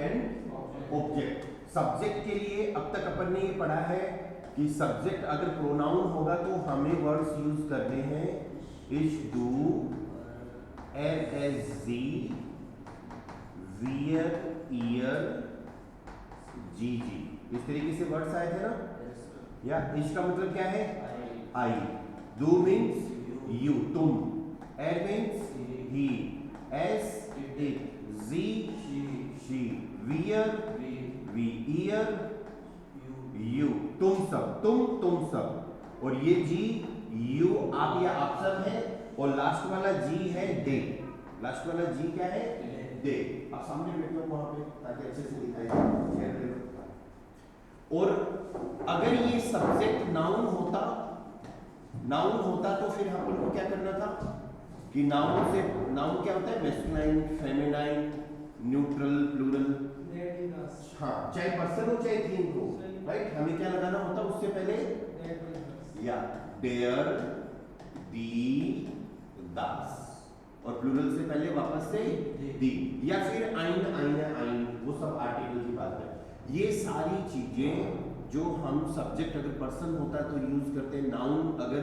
And object. Subject के लिए अब तक अपन ने ये पढ़ा है कि सब्जेक्ट अगर प्रोनाउन होगा तो हमें वर्ड्स यूज करने हैं इज, डू, एज, जी, वियर, ईयर, जी। इस तरीके से वर्ड्स आए थे ना। या इस का मतलब क्या है? आई। डू मीन्स यू, तुम। एर मीन्स ही। एस इट। जी शी। वियर वी। ईयर यू। तुम सब, तुम सब। और ये जी, यू, आप या आप सब है। और लास्ट वाला जी है दे। लास्ट वाला जी क्या है? दे। आप सामने बैठो वहां पे ताकि अच्छे से दिखाई दे। और अगर ये सब्जेक्ट नाउन होता तो फिर हम लोग को क्या करना था कि नाउन क्या होता है? Masculine, feminine, neutral, plural. हाँ, चाहे पर्सन हो चाहे थिंग हो, राइट। हमें क्या लगाना होता उससे पहले? या देयर, दी, दास। और प्लूरल से पहले वापस से दी, या फिर आइन, आइन, वो सब आर्टिकल की बात है। ये सारी चीजें जो हम सब्जेक्ट अगर पर्सन होता है तो यूज करते हैं। नाउन अगर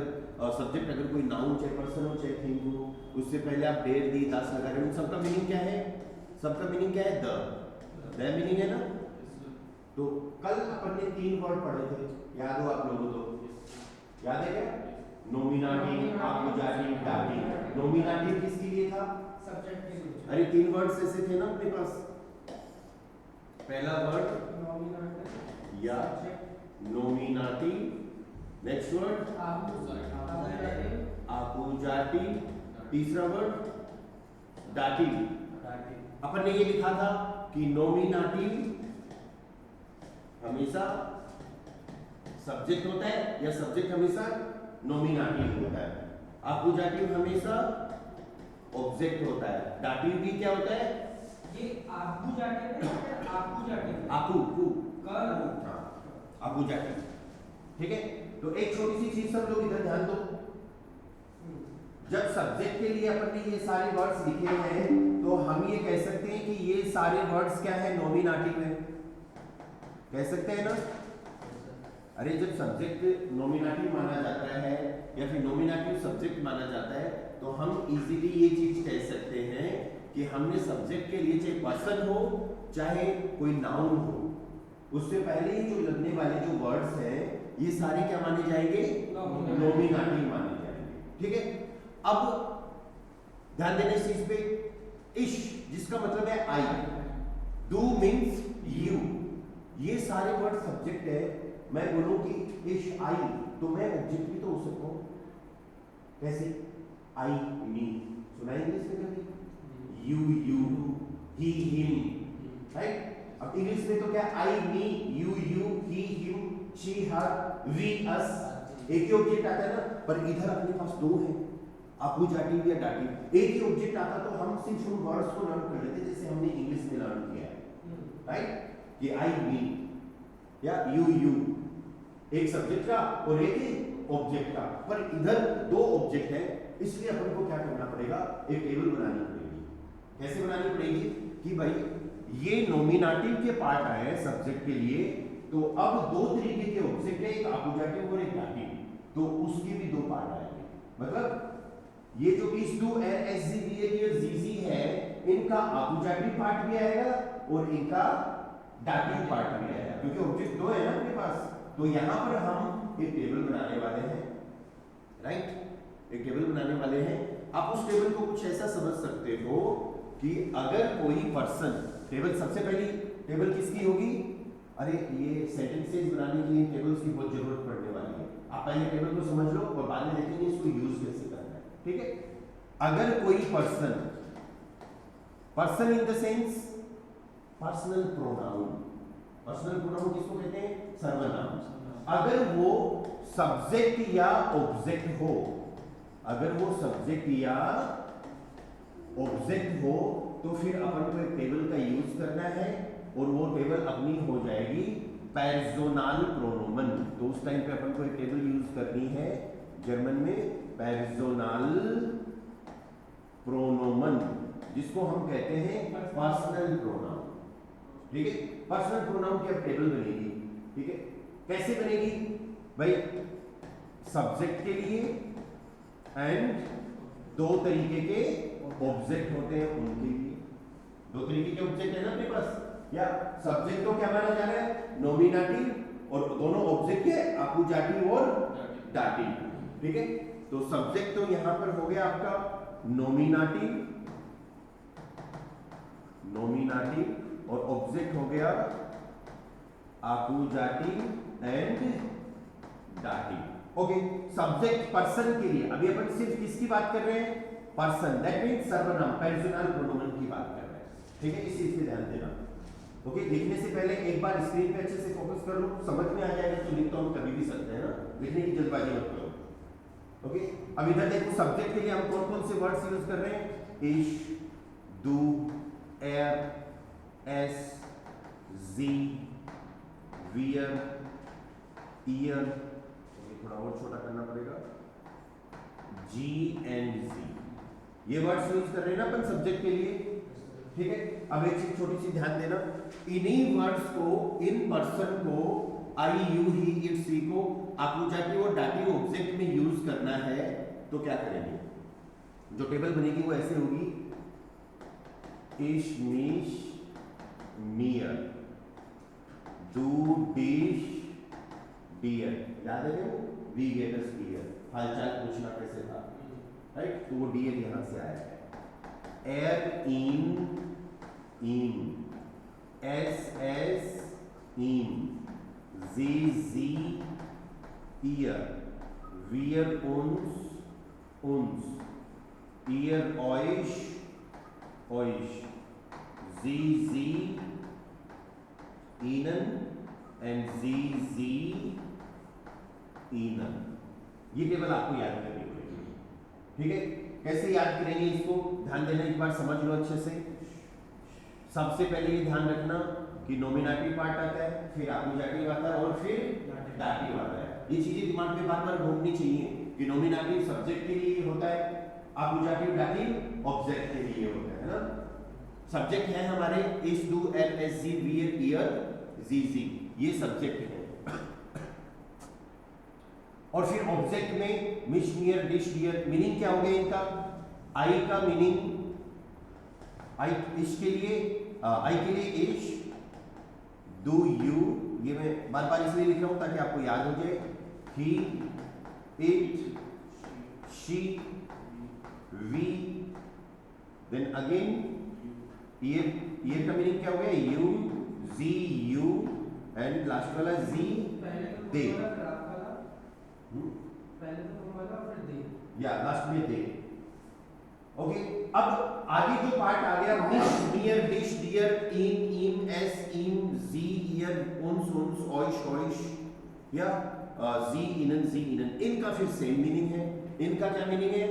सब्जेक्ट अगर कोई नाउन चाहे पर्सन हो चाहे थिंग हो, उससे पहले आप देयर, दी, दास लगा रहे हो। सबका मीनिंग क्या है? सबका मीनिंग क्या है? द मीनिंग है ना। तो कल अपन ने 3 वर्ड पढ़े थे, याद हो आप लोगों को? याद है क्या? Nominative, आक्यूजेटिव, dative. नोमिनेटिव किसके लिए था? सब्जेक्ट के लिए। अरे 3 वर्ड्स ऐसे थे ना अपने पास। पहला वर्ड नोमिनेटिव या नोमिनेटिव, नेक्स्ट वर्ड आक्यूजेटिव, तीसरा वर्ड डाटिव। अपन ने ये लिखा था कि नोमिनेटिव हमेशा सब्जेक्ट होता है या सब्जेक्ट हमेशा नोमिनेटिव होता है। आक्यूजेटिव हमेशा ऑब्जेक्ट होता है। डाटिव भी क्या होता है? ये आक्यूजेटिव है या आक्यूजेटिव? आकू कू कर। हाँ, आक्यूजेटिव। ठीक है। तो एक छोटी सी चीज सब लोग इधर ध्यान दो। जब सब्जेक्ट के लिए अपन ने ये सारे वर्ड्स लिखे हैं तो हम ये कह सकते हैं कि ये सारे वर्ड्स क्या है? नोमिनेटिव है। कह सकते हैं ना। अरे जब सब्जेक्ट नोमिनेटिव माना जाता है या फिर नोमिनेटिव सब्जेक्ट माना जाता है तो हम इजीली ये चीज कह सकते हैं कि हमने सब्जेक्ट के लिए चाहे पर्सन हो चाहे कोई नाउन हो, उससे पहले ही जो लगने वाले जो वर्ड्स हैं ये सारे क्या माने जाएंगे? नोमिनेटिव माने जाएंगे। ठीक है। अब ध्यान देने इस चीज पे। इश जिसका मतलब है आई, डू मीन्स यू, ये सारे वर्ड सब्जेक्ट है। मैं बोलूं कि इश आई तो मैं ऑब्जेक्ट भी तो हो सकता हूं। कैसे? आई, मी। सुनाएंगे इसमें कभी? You, he, him, right. अब इंग्लिश में तो क्या? I, me, you, he, him, she, her, we, us. एक ही ऑब्जेक्ट आता है ना। पर इधर अपने पास 2 है, आक्यूजेटिव या डाटिव। एक ही ऑब्जेक्ट आता तो हम सिर्फ उन वर्ड्स को लर्न कर लेते जैसे हमने इंग्लिश में लर्न किया है, राइट। कि आई, मी या यू, एक सब्जेक्ट का और एक ऑब्जेक्ट का। पर इधर 2 ऑब्जेक्ट है, इसलिए अपन को क्या करना पड़ेगा? एक टेबल बनानी पड़ेगी। कैसे बनानी पड़ेगी? कि भाई ये नोमिनेटिव के पार्ट आए हैं सब्जेक्ट के लिए, तो अब 2 तरीके के ऑब्जेक्ट है, एक आक्यूजेटिव और एक डाटिव, तो उसके भी 2 पार्ट आएंगे। मतलब ये जो इस, डू, एस, जी, वी, जी है, इनका आक्यूजेटिव पार्ट भी आएगा और इनका डाटिव पार्ट भी आएगा, क्योंकि ऑब्जेक्ट 2 है ना अपने पास। तो यहां पर हम एक टेबल बनाने वाले हैं, राइट। एक टेबल बनाने वाले हैं। आप उस टेबल को कुछ ऐसा समझ सकते हो कि अगर कोई पर्सन, टेबल सबसे पहली टेबल किसकी होगी? अरे ये सेंटेंसेस बनाने के लिए टेबल्स की बहुत जरूरत पड़ने वाली है। आप पहले टेबल को समझ लो और बाद में देखेंगे इसको यूज कैसे करना है। ठीक है। अगर कोई person in the sense personal pronoun. Personal pronoun किसको कहते हैं? सर्वनाम। अगर वो सब्जेक्ट या ऑब्जेक्ट हो, अगर वो सब्जेक्ट या ऑब्जेक्ट हो तो फिर अपन को एक टेबल का यूज करना है और वो टेबल अपनी हो जाएगी पर्सोनल प्रोनोमन। तो उस टाइम पे अपन को एक टेबल यूज करनी है जर्मन में पर्सोनल प्रोनोमन, जिसको हम कहते हैं पर्सनल प्रोनाउन। ठीक है। पर्सनल प्रोनाउन की अब टेबल बनेगी, ठीक है। कैसे बनेगी भाई? सब्जेक्ट के लिए एंड दो तरीके के ऑब्जेक्ट होते हैं उनके लिए। दो तरीके के ऑब्जेक्ट है ना अपने पास, या सब्जेक्ट को क्या माना जा रहा है? नॉमिनेटिव, और दोनों ऑब्जेक्ट है आकुजाटिव और दाटिव, ठीक है। तो सब्जेक्ट तो यहां पर हो गया आपका नॉमिनेटिव, नॉमिनेटिव, और ऑब्जेक्ट हो गया आकुजाटिव एंड दाटिव। ओके, सब्जेक्ट पर्सन के लिए अभी अपन सिर्फ किसकी बात कर रहे हैं? पर्सन, दैट मींस सर्वनाम, पर्सनल प्रोनोमेन की बात कर रहे हैं, ठीक है। इस चीज पे ध्यान देना। ओके, लिखने से पहले एक बार स्क्रीन पे अच्छे से फोकस कर लो, समझ में आ जाएगा तो लिख तो हम कभी भी सकते हैं ना, लिखने की जल्दबाजी मत करो। ओके, अब इधर देखो सब्जेक्ट के लिए हम कौन कौन से वर्ड्स यूज कर रहे हैं? इश, डू, एर, एस, जी, वियर, ईयर, थोड़ा और छोटा करना पड़ेगा, जी एंड जी, ये वर्ड्स यूज कर रहे हैं ना अपन सब्जेक्ट के लिए, ठीक है। अब एक चीज छोटी सी ध्यान देना, इन्हीं वर्ड्स को, इन पर्सन को, आई, यू, ही, इट, सी को आकुजाटिव और दाटिव ऑब्जेक्ट में यूज करना है, तो क्या करेंगे? जो टेबल बनेगी वो ऐसे होगी, इश, मीश, मियर, डू, डिश, डियर, याद है वो? वी गेट अस डियर, हालचाल पूछना कैसे था, राइट? तो वो डियर यहां से आया है। एर, इन, एस, एस, इन, जी, जी, ईयर, वियर, उन्स, ईयर, ऑइश, जी, जी, ईनन, एंड जी, जी, ईनन। ये टेबल आपको याद करनी पड़ेगी, ठीक है। कैसे याद करेंगे इसको? ध्यान देना, एक बार समझ लो अच्छे से। सबसे पहले ये ध्यान रखना कि नॉमिनेटिव पार्ट आता है, फिर आकुजाटिव आता है और फिर दाटिव आता है। ये चीजें दिमाग में बार बार घूमनी चाहिए कि नॉमिनेटिव सब्जेक्ट के लिए होता है, आकुजाटिव दाटिव ऑब्जेक्ट के लिए होता है ना। सब्जेक्ट है हमारे इस, डू, एल, एस, जी, वियर, ईयर, जी, जी, ये सब्जेक्ट है। और फिर ऑब्जेक्ट में मिश, मियर, डिश, डियर, मीनिंग क्या हो गया इनका? आई का मीनिंग, आई इसके लिए, आई के लिए इश, डू, यू, ये मैं बार बार इसलिए लिख रहा हूं ताकि आपको याद हो जाए, he, it, she, we, then again ईयर का मीनिंग क्या हो गया? यू, जी, यू, एंड लास्ट वाला जी, दे, पहले तो तुम वाला फिर दे, या लास्ट में दे। ओके, अब आगे जो पार्ट आ गया, मिश, मियर, डिश, डियर, इन, एस, इन, जी, ईयर, उन्स, ऑइश, या जी, इनन, इनका फिर सेम मीनिंग है। इनका क्या मीनिंग है?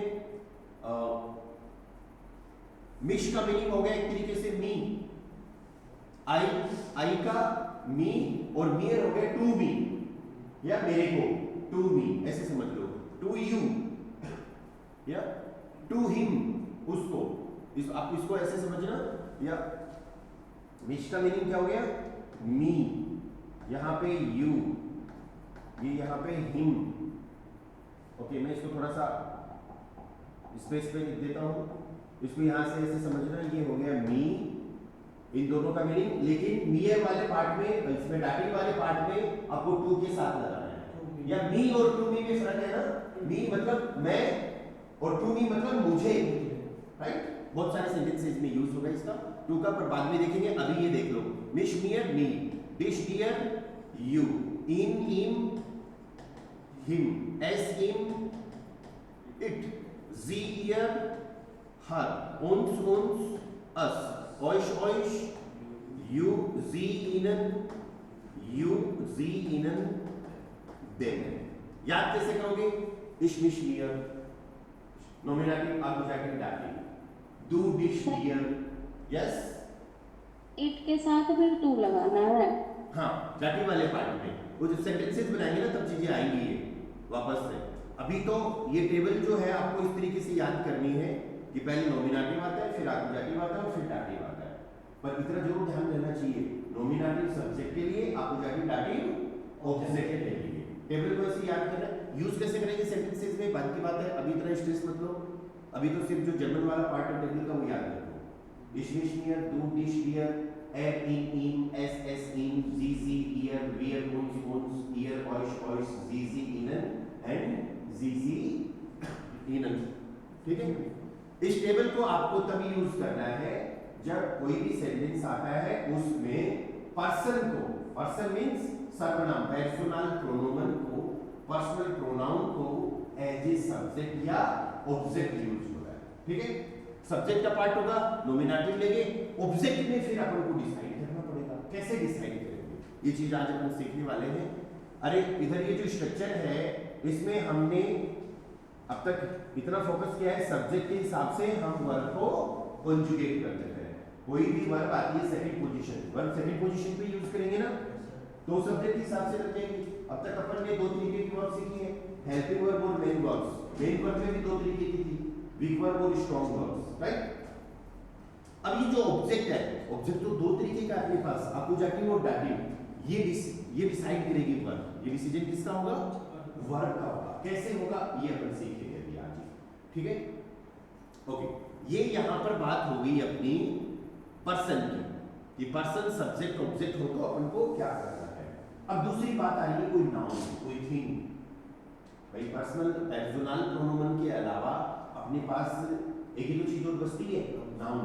मिश का मीनिंग हो गया एक तरीके से मी, आई का मी, और मियर हो गया टू मी, या मेरे को, टू मी, ऐसे समझ लो, टू यू, या टू हिम, उसको, आप इसको ऐसे समझना। या मिश का मीनिंग क्या हो गया? मी, यहां पे यू, ये यहां पे हिम। ओके, मैं इसको थोड़ा सा स्पेस पे लिख देता हूं, इसको यहां से ऐसे समझना, ये हो गया मी, इन दोनों का मीनिंग। लेकिन मियर वाले पार्ट में, इसमें दाटिव वाले पार्ट में आपको टू के साथ लगाना है, या मी और टू मी में फर्क है ना। मी मतलब मैं और टू मी मतलब मुझे, राइट? बहुत सारे सेंटेंसेस में यूज होगा इसका, टू का, पर बाद में देखेंगे। अभी ये देख लो, मिश, मियर, मी, डिश, डियर, यू, इन, हिम, एस, इन, इट, जी, ईयर, हर, उन्स, अस, ऑइश, यू, जी, इनन, देन। याद कैसे करोगे? इश, मिश, मियर, नॉमिनेटिव, आकुजाटिव, दाटिव, डू, डिश, डियर, यस। इट के साथ फिर टू लगाना है। हाँ, दाटिव वाले पार्ट में वो जब सेंटेंसेस बनाएंगे ना तब चीजें आएंगी ये वापस से। अभी तो ये टेबल जो है आपको इस तरीके से याद करनी है कि पहले नॉमिनेटिव आता है, फिर आकुजाटिव आता है और फिर दाटिव आता है। पर इतना जरूर ध्यान रहना चाहिए, नॉमिनेटिव सब्जेक्ट के लिए, अपोजिटिव डाटिव ऑब्जेक्ट के लिए। टेबल को ऐसे याद करना है। यूज कैसे करेंगे सेंटेंसेस में, बाद की बात है, अभी इतना स्ट्रेस मत लो। अभी तो सिर्फ जो जर्मन वाला पार्ट है टेबल का वो याद रखो। ich mich mir, du dich dir, in ihm, es ihm, sie ihr, wir uns ihr euch sie ihnen and sie ihnen। ठीक है, इस टेबल को आपको तभी यूज करना है जब कोई भी सेंटेंस आता है उसमें पर्सन को, पर्सन मींस सर्वनाम, पर्सनल प्रोनोमन को, पर्सनल प्रोनाउन को एज ए सब्जेक्ट या ऑब्जेक्ट यूज हो रहा है। ठीक है, सब्जेक्ट का पार्ट होगा, नॉमिनेटिव लेंगे, ऑब्जेक्ट में फिर अपन को डिसाइड करना पड़ेगा। कैसे डिसाइड करेंगे, ये चीज आज अपन सीखने वाले हैं। अरे इधर ये जो स्ट्रक्चर है इसमें हमने अब तक इतना फोकस किया है सब्जेक्ट के हिसाब से हम वर्ब को कॉन्जुगेट कर देते हैं। कोई भी वर्ब आती है second position, verb second position पे यूज करेंगे ना तो सब्जेक्ट के हिसाब से रख जाएंगे। अब तक अपन ने दो तरीके की वर्ब सीखी है, हेल्पिंग वर्ब और मेन वर्ब्स। मेन वर्ब में भी दो तरीके की थी, वीक वर्ब और स्ट्रांग वर्ब्स, राइट। अब ये जो ऑब्जेक्ट है, ऑब्जेक्ट तो दो तरीके का अपने पास, अपोजिटिव और डाटिव। ये डिसाइड करेगी वर्ब, ये डिसीजन किसका होगा, वर्ब का होगा। कैसे होगा ये अपन सीखेंगे अभी आज, ठीक है। ओके, ये यहां पर बात हो गई अपनी पर्सन की, कि पर्सन सब्जेक्ट ऑब्जेक्ट हो तो अपन को क्या करना है। अब दूसरी बात आ रही है कोई नाउन, कोई थिंग। भाई पर्सनल पर्सनल प्रोनोमन के अलावा अपने पास एक ही तो चीज और बचती है, नाउन।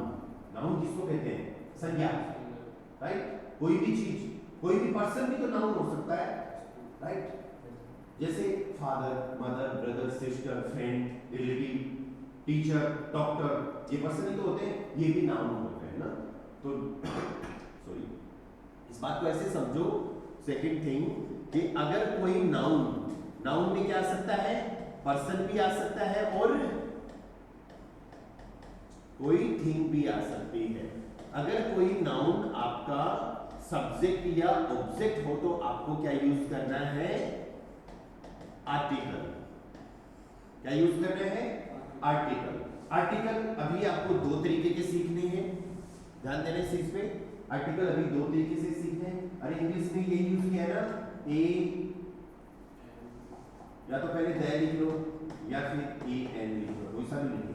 नाउन किसको कहते हैं, संज्ञा, राइट। कोई भी चीज, कोई भी पर्सन भी तो नाउन हो सकता है, राइट। जैसे father, mother, brother, sister, friend, relative, teacher, doctor, ये पर्सन ही तो होते हैं, ये भी नाउन होते हैं ना। तो सॉरी, इस बात को ऐसे समझो, सेकंड थिंग, कि अगर कोई नाउन, नाउन में क्या आ सकता है, पर्सन भी आ सकता है और कोई थिंग भी आ सकती है। अगर कोई नाउन आपका सब्जेक्ट या ऑब्जेक्ट हो तो आपको क्या यूज करना है, आर्टिकल। क्या यूज करना है, आर्टिकल। आर्टिकल अभी आपको दो तरीके के सीखने हैं, ध्यान देना इस चीज पे। आर्टिकल अभी दो तरीके से सीखने हैं। अरे इंग्लिश में ये यूज किया है ना, ए, या तो पहले द लिख लो या फिर ए एन लिख लो, कोई सा भी लिख लो।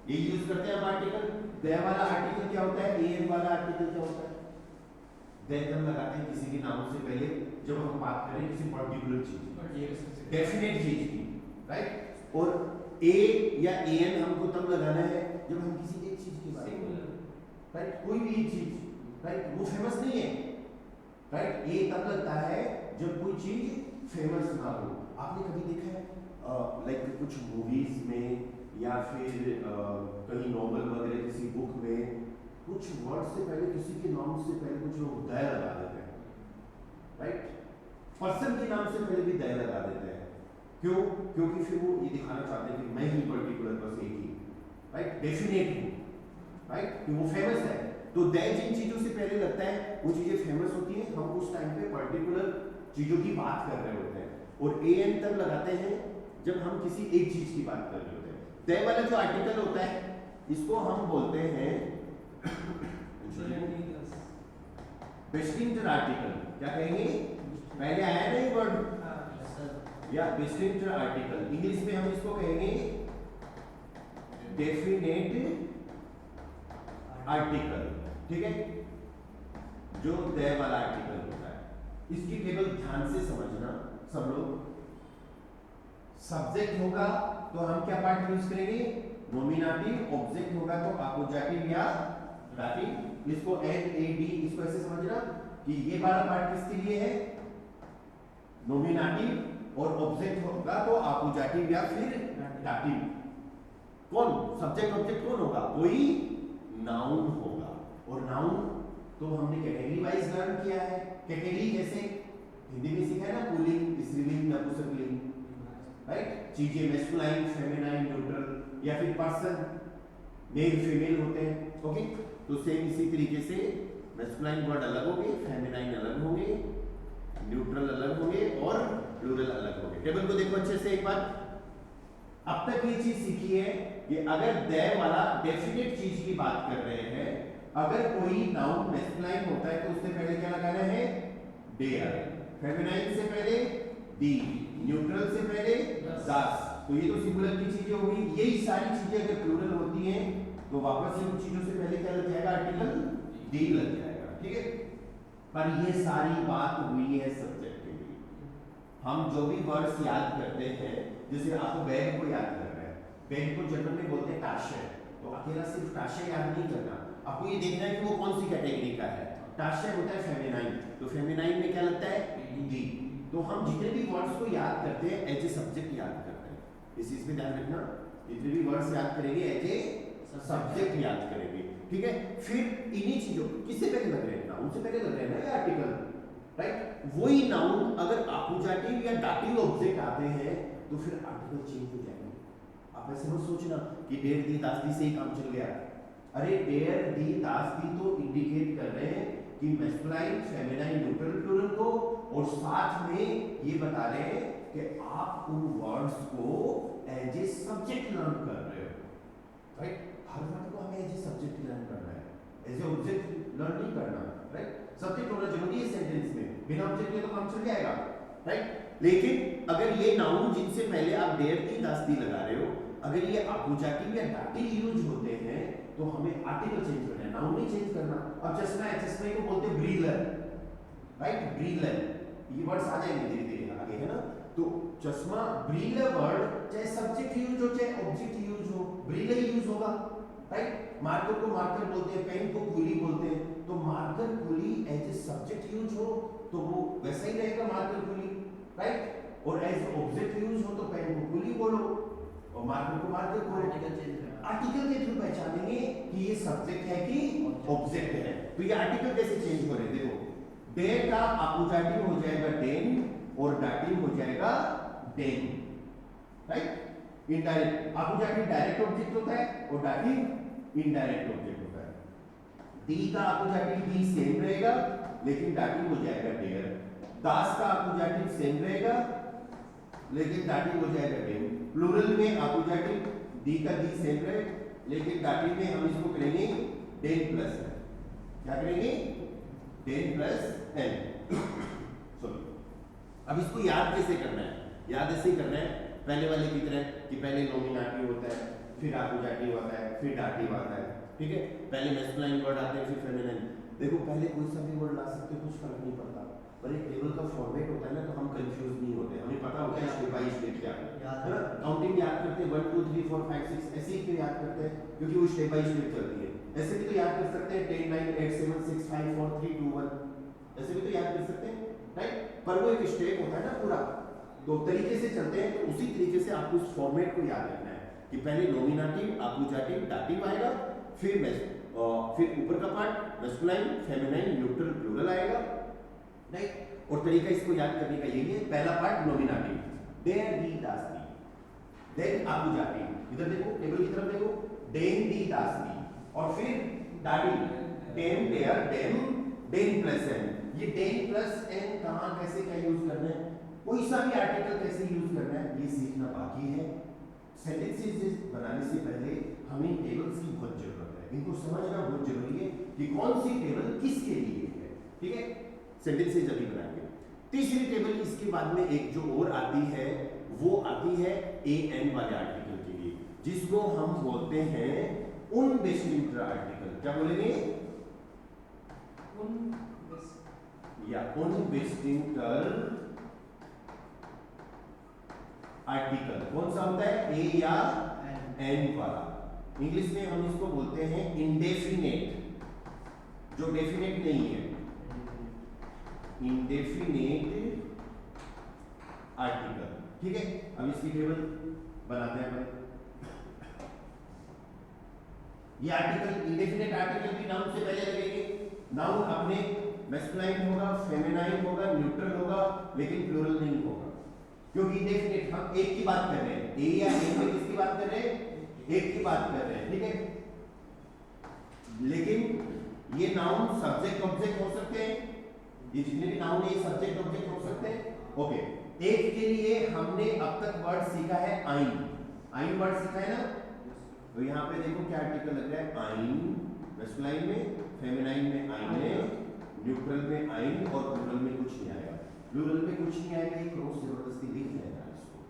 ये यूज करते हैं हम आर्टिकल। द वाला आर्टिकल क्या होता है, ए एन वाला आर्टिकल क्या होता है, द हम लगाते हैं किसी के नाम से पहले जब हम बात करें किसी पर्टिकुलर चीज, डेफिनेट चीज की, राइट। और ए या ए एन हमको तब लगाना है जब हम किसी एक चीज की बात करें, राइट। कोई भी एक चीज, राइट, वो फेमस नहीं है, राइट। ए तब लगता है जब कोई चीज फेमस ना हो। आपने कभी देखा है लाइक कुछ मूवीज में या फिर कहीं नॉवल वगैरह किसी बुक में कुछ वर्ड से पहले, किसी के नाम से पहले कुछ लोग द लगा देते हैं, राइट। पर्सन के नाम से पहले भी द लगा देते हैं, क्यों? क्योंकि फिर वो ये दिखाना चाहते हैं कि मैं ही पर्टिकुलर बस एक ही, राइट, डेफिनेट हूँ, राइट, कि वो फेमस है। तो द जिन चीजों से पहले लगता है वो चीजें फेमस होती हैं, हम उस टाइम पे पर्टिकुलर चीजों की बात कर रहे होते हैं। और ए एन तब लगाते हैं जब हम किसी एक चीज की बात कर रहे होते हैं। द वाला जो आर्टिकल होता है इसको हम बोलते हैं डिस्टिंक्ट आर्टिकल। क्या कहेंगे, पहले आया ना ये वर्ड, या डिस्टिंक्ट आर्टिकल। इंग्लिश में हम इसको कहेंगे डेफिनेट आर्टिकल, ठीक है, जो द वाला आर्टिकल होता है। इसकी टेबल ध्यान से समझना सब लोग। सब्जेक्ट होगा तो हम क्या पार्ट यूज करेंगे, नॉमिनेटिव। ऑब्जेक्ट होगा तो अपोजिटिव या डाटिव। इसको एन ए डी, इसको ऐसे समझना कि ये वाला पार्ट किसके लिए है, नॉमिनेटिव। और ऑब्जेक्ट होगा तो अपोजिटिव या फिर डाटिव। कौन सब्जेक्ट ऑब्जेक्ट कौन होगा, कोई नाउन होगा। और नाउन तो हमने कैटेगरी वाइज लर्न किया है। कैटेगरी कैसे हिंदी में सीखा है ना, पुल्लिंग, स्त्रीलिंग, नपुंसकलिंग, राइट। चीजें मैस्कुलाइन, फेमिनाइन, न्यूट्रल, या फिर पर्सन मेल फीमेल होते हैं, ओके। तो सेम इसी तरीके से मैस्कुलाइन वर्ड अलग होंगे, फेमिनाइन अलग होंगे, न्यूट्रल अलग होंगे और प्लूरल अलग होंगे। टेबल को देखो अच्छे से एक बार। अब तक ये चीज सीखी है कि अगर द वाला डेफिनेट चीज की बात कर रहे हैं, अगर कोई नाउन मैस्कुलाइन होता है तो उससे पहले क्या लगाना है, देयर, फेमिनाइन से पहले दी, न्यूट्रल से पहले दास। तो ये तो सिंगुलर की चीजें हो गई। यही सारी चीजें अगर प्लूरल होती हैं तो वापस से उन चीजों से पहले क्या लग जाएगा, आर्टिकल डी लग जाएगा, ठीक है। पर ये सारी बात हुई है सब्जेक्ट के लिए। हम जो भी वर्ड्स याद करते हैं, जैसे आपको बैग को याद करना है, बैग को जनरल में बोलते हैं टाशे, तो अकेला सिर्फ टाशे याद नहीं करना, आपको ये देखना है कि वो कौन सी कैटेगरी का है। टाशे होता है फेमिनाइन, तो फेमिनाइन में क्या लगता है, डी। तो हम जितने भी वर्ड्स को याद करते हैं एज ए सब्जेक्ट याद करते हैं, इस चीज पे ध्यान रखना। जितने भी वर्ड्स याद करेंगे एज ए सब्जेक्ट याद करेंगे, ठीक है। फिर इन्हीं चीजों, किससे पहले लग रहे हैं, नाउन से पहले लग रहे हैं ना, या आर्टिकल, राइट। वही नाउन अगर आकुजाटिव या दाटिव ऑब्जेक्ट आते हैं तो फिर आर्टिकल चेंज हो जाएंगे। आप ऐसे मत सोचना कि डेढ़ दी दास दी से ही काम चल गया। अरे डेढ़ दी दास दी तो इंडिकेट कर रहे हैं कि मैस्कुलाइन, फेमिनाइन, न्यूट्रल, प्लूरल को, और साथ में ये बता रहे हैं कि आप उन वर्ड्स को एज ए सब्जेक्ट लर्न कर रहे हो, राइट। हर वर्ड को हमें एज ए सब्जेक्ट लर्न करना है, एज ए ऑब्जेक्ट लर्न नहीं करना, राइट। सब्जेक्ट होना जरूरी है सेंटेंस में, बिना ऑब्जेक्ट के तो काम चल जाएगा, राइट। लेकिन अगर ये नाउन जिनसे पहले आप डेढ़ दी दास दी लगा रहे हो, अगर ये आकुजाटिव या दाटिव यूज होते हैं तो हमें आर्टिकल चेंज करना है, नाउन नहीं चेंज करना। अब चश्मा है, चश्मे को बोलते हैं ब्रीलर, राइट, ब्रीलर, ये वर्ड्स आ जाएंगे धीरे धीरे आगे, है ना। तो चश्मा, ब्रीलर वर्ड चाहे सब्जेक्ट यूज हो चाहे ऑब्जेक्ट यूज हो, ब्रीलर यूज होगा, राइट। मार्कर को मार्कर बोलते हैं, पेन को कुली बोलते हैं, तो मार्कर कुली एज ए सब्जेक्ट यूज हो तो वो वैसा ही रहेगा मार्कर कुली, राइट। और एज ऑब्जेक्ट यूज हो तो पेन को कुली बोलो और मार्कर को मार्कर बोलो। आर्टिकल के थ्रू पहचानेंगे कि ये सब्जेक्ट है कि ऑब्जेक्ट है। तो ये आर्टिकल कैसे चेंज हो रहे हैं, देखो, डेर का आकुजाटिव हो जाएगा डेन और दाटिव हो जाएगा डेन, राइट। इनडायरेक्ट, आकुजाटिव डायरेक्ट ऑब्जेक्ट होता है और दाटिव इनडायरेक्ट ऑब्जेक्ट होता है। डी का आकुजाटिव डी सेम रहेगा लेकिन दाटिव हो जाएगा डेर। दास का आकुजाटिव सेम रहेगा लेकिन दाटिव हो जाएगा डेन। प्लूरल में आकुजाटिव डी का डी सेम रहे लेकिन दाटिव में हम इसको करेंगे डेन प्लस एन। क्या करेंगे, डेन प्लस एन। सॉरी, अब इसको याद कैसे करना है, याद ऐसे ही करना है पहले वाले की तरह कि पहले नॉमिनेटिव होता है, फिर आकुजाटिव होता है, फिर दाटिव आता है, ठीक है। पहले मैस्कुलाइन वर्ड आते हैं, फिर फेमिनाइन। देखो पहले कोई सा भी वर्ड ला सकते हो, कुछ फर्क नहीं पड़ता, पर एक टेबल का फॉर्मेट होता है ना, तो हम कंफ्यूज नहीं होते, हमें पता होता है स्टेप बाय स्टेप क्या है ना। काउंटिंग याद करते हैं 1 2 3 4 5 6 ऐसे ही क्यों याद करते हैं, क्योंकि वो स्टेप बाय स्टेप चलती है। ऐसे भी तो याद कर सकते हैं 10 9 8 7 6 5 4 3 2 1, ऐसे भी तो याद कर सकते हैं, राइट। पर वो एक स्टेप होता है ना पूरा, तो तरीके से चलते हैं। तो उसी तरीके से आपको उस फॉर्मेट को याद रखना है कि पहले नॉमिनेटिव, आकुजाटिव, दाटिव आएगा, फिर ऊपर का part masculine, feminine, neutral, plural आएगा, राइट। और तरीका इसको याद करने का यही है, पहला पार्ट नॉमिनेटिव, देयर दी दास दी, देन आकुजाटिव, इधर देखो टेबल की तरफ देखो, डेन दी दास दी, और फिर दाटिव, डेम देयर डेम डेन प्लस एन। ये डेन प्लस एन कहां कैसे क्या यूज करना है, कोई सा भी आर्टिकल कैसे यूज करना है, ये सीखना बाकी है। सेंटेंसेस बनाने से पहले हमें टेबल्स की बहुत जरूरत है, इनको समझना बहुत जरूरी है कि कौन सी टेबल किसके लिए है, ठीक है। सेंटेंसेस अभी बनाएंगे। तीसरी टेबल इसके बाद में एक जो और आती है वो आती है ए एन वाले आर्टिकल के लिए, जिसको हम बोलते हैं अनडिस्टिंक्ट आर्टिकल। क्या बोलेंगे, या अनडिस्टिंक्ट आर्टिकल। कौन सा होता है, ए या एन वाला। इंग्लिश में हम इसको बोलते हैं इंडेफिनेट, जो डेफिनेट नहीं है, इंडेफिनेट आर्टिकल, ठीक है। अब इसकी टेबल बनाते हैं अपन। ये आर्टिकल, इंडेफिनेट आर्टिकल भी नाउन से पहले लगेंगे। नाउन अपने मैस्कुलाइन होगा, फेमिनाइन होगा, न्यूट्रल होगा, लेकिन प्लूरल नहीं होगा, क्योंकि इंडेफिनेट हम एक की बात कर रहे हैं, ए या एन में किसकी बात कर रहे हैं, एक की बात कर रहे हैं, ठीक है। लेकिन ये नाउन सब्जेक्ट ऑब्जेक्ट हो सकते हैं, ये जितने भी नाउन है ये सब्जेक्ट ऑब्जेक्ट हो सकते हैं, ओके। एक के लिए हमने अब तक वर्ड सीखा है आइन, आइन वर्ड सीखा है ना। तो यहाँ पे देखो क्या आर्टिकल लग रहा है, आइन मैस्कुलाइन में, फेमिनाइन में आइने, न्यूट्रल में आइन और प्लूरल में कुछ नहीं आएगा। प्लूरल में कुछ नहीं आएगा, ये क्रॉस जबरदस्ती लिख लेना इसको,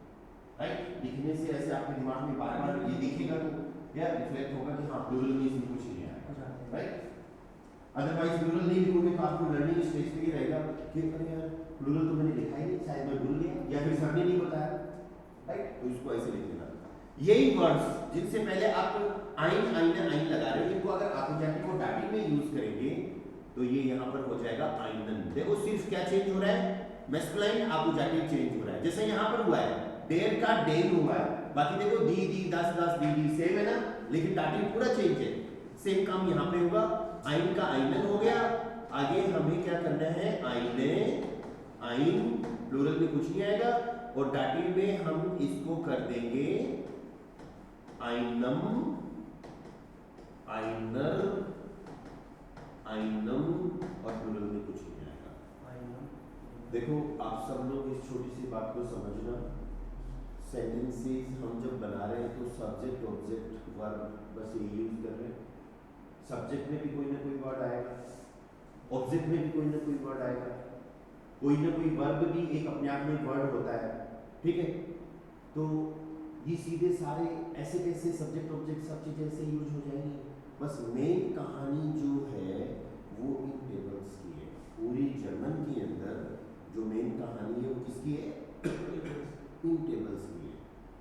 राइट। लिखने से ऐसे आपके दिमाग में बार बार ये दिखेगा तो क्या रिफ्लेक्ट होगा कि हाँ प्लूरल में इसमें कुछ नहीं आएगा, राइट। अदरवाइज प्लूरल नहीं लिखोगे तो आपको लर्निंग स्टेज पे ही रहेगा कि अरे यार प्लूरल तो मैंने लिखा ही नहीं, शायद मैं भूल गया या फिर सर ने नहीं बताया, राइट। तो इसको ऐसे लिख लेना। यही वर्ड्स जिनसे पहले आप आइन आइना आइन लगा रहे हो, इनको अगर आपोजिटिव को डाटिव में यूज करेंगे तो ये यहाँ पर हो जाएगा आइनन। देखो सिर्फ क्या चेंज हो रहा है, मैस्कुलाइन आपोजिटिव चेंज हो रहा है, जैसे यहाँ पर हुआ है देर का डेन हुआ है, बाकी देखो दी दी दस दस दी दी सेम है ना, लेकिन डाटिव पूरा चेंज है। सेम काम यहाँ पे होगा, आइन का आइनन हो गया। आगे हमें क्या करना है, आइने आइन, प्लूरल में कुछ नहीं आएगा, और डाटिव में हम इसको कर देंगे आइनम, आइनर, आइनम, और प्लूरल में कुछ नहीं आएगा। देखो आप सब लोग इस छोटी सी बात को समझना, सेंटेंसेस हम जब बना रहे हैं तो सब्जेक्ट ऑब्जेक्ट वर्ब बस ये यूज कर रहे हैं। सब्जेक्ट में भी कोई ना कोई वर्ड आएगा, ऑब्जेक्ट में भी कोई ना कोई वर्ड आएगा, कोई ना कोई वर्ब भी एक अपने आप में वर्ड होता है, ठीक है। तो ये सीधे सारे ऐसे कैसे सब्जेक्ट ऑब्जेक्ट सब चीजें ऐसे यूज हो जाएंगी। बस मेन कहानी जो है वो इन टेबल्स की है। पूरी जर्मन के अंदर जो मेन कहानी है वो किसकी है, इन टेबल्स की है।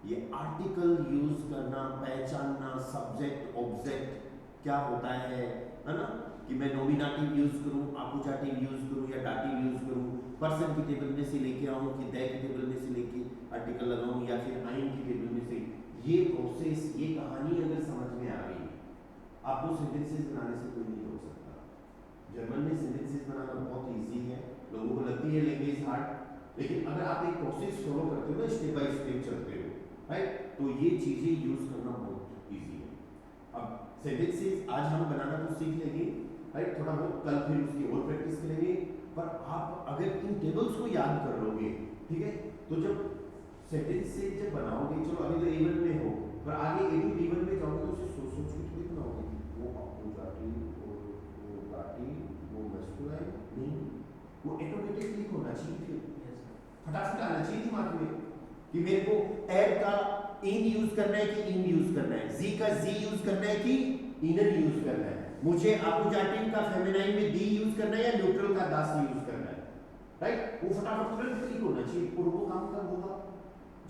ये आर्टिकल यूज करना, पहचानना, सब्जेक्ट ऑब्जेक्ट क्या होता है ना, कि मैं नॉमिनेटिव यूज करूं, आपोजिटिव यूज करूं या डाटिव यूज करूं, पर्सन की टेबल में से लेके आऊं कि दे की टेबल में से लेके आर्टिकल लगाऊं या फिर आइन की टेबल में से, ये प्रोसेस, ये कहानी अगर समझ में आ गई, आपको सेंटेंसेस बनाने से कोई नहीं रोक सकता। जर्मन में सेंटेंसेस बनाना बहुत इजी है, लोगों को लगती है लैंग्वेज हार्ड, लेकिन अगर आप एक प्रोसेस फॉलो करते हो ना, स्टेप बाय स्टेप चलते हो, राइट, तो ये चीजें यूज करना बहुत इजी है। अब सेंटेंसेस आज हम बनाना तो सीख लेंगे, राइट, थोड़ा बहुत कल फिर उसकी और प्रैक्टिस करेंगे, पर आप अगर इन टेबल्स को याद कर लोगे, ठीक है, तो जब सेंटेंसेस जब बनाओगे, चलो अभी तो A1 में हो, पर आगे A2 B1 में जाओगे तो उसे सोच सोच के थोड़ी बनाओगे, वो आपोजिटिव, वो डाटिव, वो मैस्कुलाइन, नहीं, वो ऑटोमेटिकली होना चाहिए, फिर फटाफट आना चाहिए दिमाग में कि मेरे को एर का इन यूज करना है कि इन यूज करना है, जी का जी यूज करना है कि इनर यूज करना है, मुझे आपोजिटिव का फेमिनाइन में दी यूज करना है या न्यूट्रल का दास यूज करना है, राइट। वो फटाफट तुरंत क्लिक होना चाहिए, और वो काम कब होगा,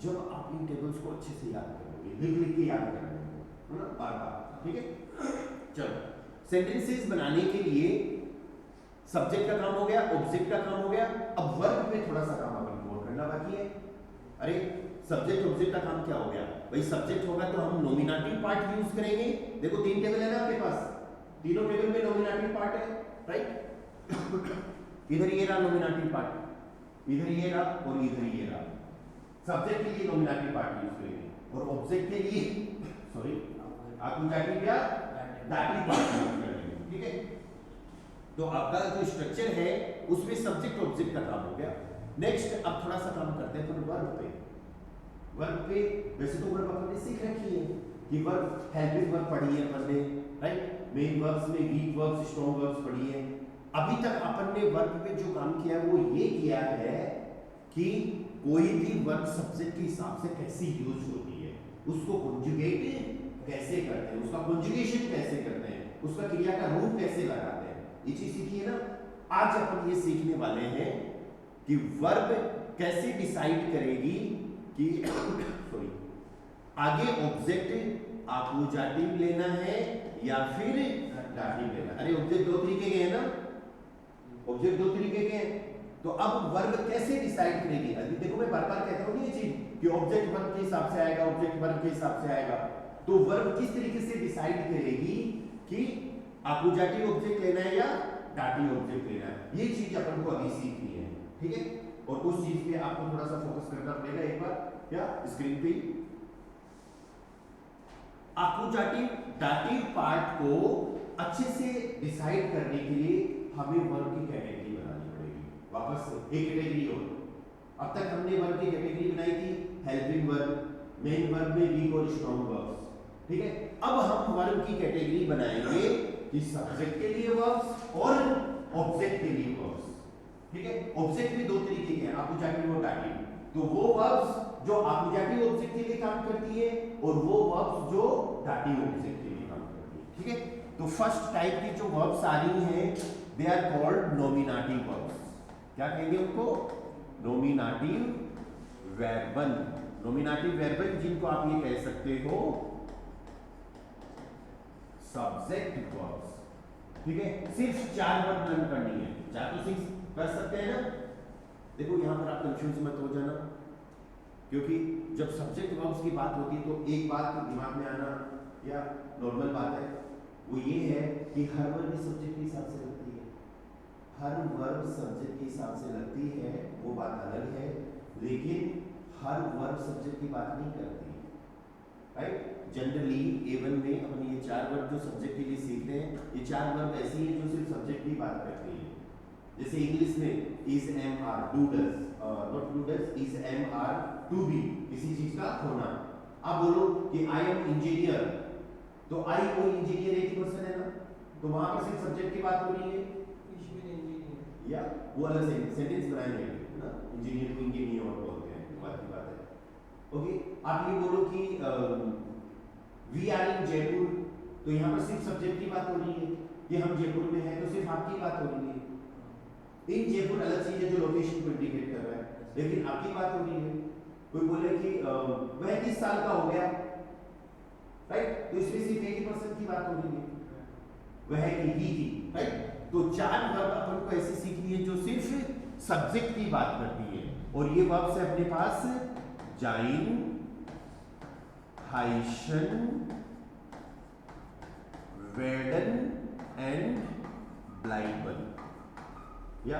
जब आप इन टेबल्स को अच्छे से याद करोगे, लिख लिख के याद करोगे, है ना, बार बार, ठीक है। चलो सेंटेंसेस बनाने के लिए सब्जेक्ट का काम हो गया, ऑब्जेक्ट का काम हो गया, अब वर्ब में थोड़ा सा काम अपन को करना बाकी है। अरे सब्जेक्ट ऑब्जेक्ट का काम क्या हो गया भाई, सब्जेक्ट होगा तो हम नॉमिनेटिव पार्ट यूज करेंगे। देखो तीन टेबल है ना आपके पास, तीनों टेबल में नॉमिनेटिव पार्ट है, राइट। इधर ये रहा नॉमिनेटिव पार्ट, इधर ये रहा और इधर ये रहा। सब्जेक्ट के लिए नॉमिनेटिव पार्ट यूज करेंगे और ऑब्जेक्ट के लिए सॉरी आपोजिटिव या डाटिव पार्ट यूज करेंगे, ठीक है। तो आपका जो स्ट्रक्चर है उसमें सब्जेक्ट ऑब्जेक्ट का काम हो गया। नेक्स्ट अब थोड़ा सा काम करते हैं तो वर्ब पे। वर्ब पे वैसे तो वर्ब अपन ने सीख रखी है कि वर्ब हेल्पिंग वर्ब पढ़ी है अपन ने, राइट, मेन वर्ब्स में वीक वर्ब्स, स्ट्रॉन्ग वर्ब्स पढ़ी है। अभी तक अपन ने वर्ब पे जो काम किया है वो ये किया है कि कोई भी वर्ब सब्जेक्ट के हिसाब से कैसे यूज होती है, उसको कॉन्जुगेट कैसे करते हैं, उसका कॉन्जुगेशन कैसे करते हैं, उसका क्रिया का रूप कैसे लगाते हैं, ये चीज सीखी है ना। आज अपन ये सीखने वाले हैं कि वर्ब कैसे डिसाइड करेगी कि सॉरी आगे ऑब्जेक्ट आपोजिटिव लेना है या फिर डाटिव लेना। अरे ऑब्जेक्ट दो तरीके के हैं ना, ऑब्जेक्ट दो तरीके के हैं, तो अब वर्ब कैसे डिसाइड करेगी। अभी देखो मैं बार बार कहता हूँ ये चीज कि ऑब्जेक्ट वर्ब के हिसाब से आएगा, ऑब्जेक्ट वर्ब के हिसाब से आएगा, तो वर्ब किस तरीके से डिसाइड करेगी कि आपोजिटिव ऑब्जेक्ट लेना है या डाटिव ऑब्जेक्ट लेना है। ये चीज अपन को अभी सीखनी है, ठीक है। और उस चीज पे आपको थोड़ा सा फोकस करना पड़ेगा। एक बार क्या स्क्रीन पे आपोजिटिव डाटिव पार्ट को अच्छे से डिसाइड करने के लिए हमें वर्ब की कैटेगरी बनानी पड़ेगी। वापस से एक कैटेगरी और, अब तक हमने वर्ब की कैटेगरी बनाई थी हेल्पिंग वर्ब, मेन वर्ब में वीक और स्ट्रॉन्ग वर्ब्स, ठीक है। अब हम वर्ब की कैटेगरी बनाएंगे कि सब्जेक्ट के लिए वर्ब्स और ऑब्जेक्ट के लिए वर्ब्स। ठीक है, ऑब्जेक्ट भी दो तरीके के हैं, आकुजाटिव और डाटिव। तो वो वर्ब्स जो आकुजाटिव ऑब्जेक्ट के लिए काम करती है और वो वर्ब्स जो डाटिव ऑब्जेक्ट के लिए काम करती है। ठीक है, तो फर्स्ट टाइप की जो वर्ब्स आ रही हैं they are called nominative verbs. क्या कहेंगे उनको? Nominative verbal. नॉमिनेटिव वर्बल जिनको आप ये कह सकते हो सब्जेक्ट वर्ब्स। ठीक है, सिर्फ 4 वर्ब लर्न करनी है, 4 तो 6 कर सकते हैं ना। देखो यहां पर आप कंफ्यूज मत हो जाना, क्योंकि जब सब्जेक्ट वर्ब्स की बात होती है तो एक बात दिमाग में आना या नॉर्मल बात है, वो ये है कि हर वर्ब सब्जेक्ट के हिसाब से लगती है। हर वर्ब सब्जेक्ट के हिसाब से लगती है, वो बात अलग है, लेकिन हर वर्ब सब्जेक्ट की बात नहीं करती। राइट, जनरली A1 में अपन ये 4 वर्ब जो सब्जेक्ट के लिए सीखते हैं, ये 4 वर्ब ऐसी हैं जो सिर्फ सब्जेक्ट की बात करती है। जैसे इंग्लिश में is am are, do does, not do does, is am are to be, किसी चीज का होना। आप बोलो कि आई एम इंजीनियर, तो आई कोई इंजीनियर एक ही पर्सन है ना, तो वहां पर सिर्फ सब्जेक्ट की बात हो रही है या वो अलग से सेंटेंस बनाएंगे ना, इंजीनियर को इंजीनियर और बोलते हैं, बात की बात है। ओके, आप ये बोलो कि वी आर इन जयपुर, तो यहाँ पर सिर्फ सब्जेक्ट की बात हो रही है कि हम जयपुर में हैं, तो सिर्फ आपकी बात हो रही है। इन जयपुर अलग चीज है जो लोकेशन को इंडिकेट कर रहा है, लेकिन आपकी बात हो रही है। कोई बोले कि वह 30 साल का हो गया, राइट, तो इसमें सिर्फ एक ही पर्सन की बात हो रही है, वह की, ही की। राइट, तो 4 वर्ब अपन को ऐसी सीखनी है जो सिर्फ सब्जेक्ट की बात करती है, और ये वर्ब से अपने पास जाइन, हाइशन, वेडन एंड ब्लाइबल। या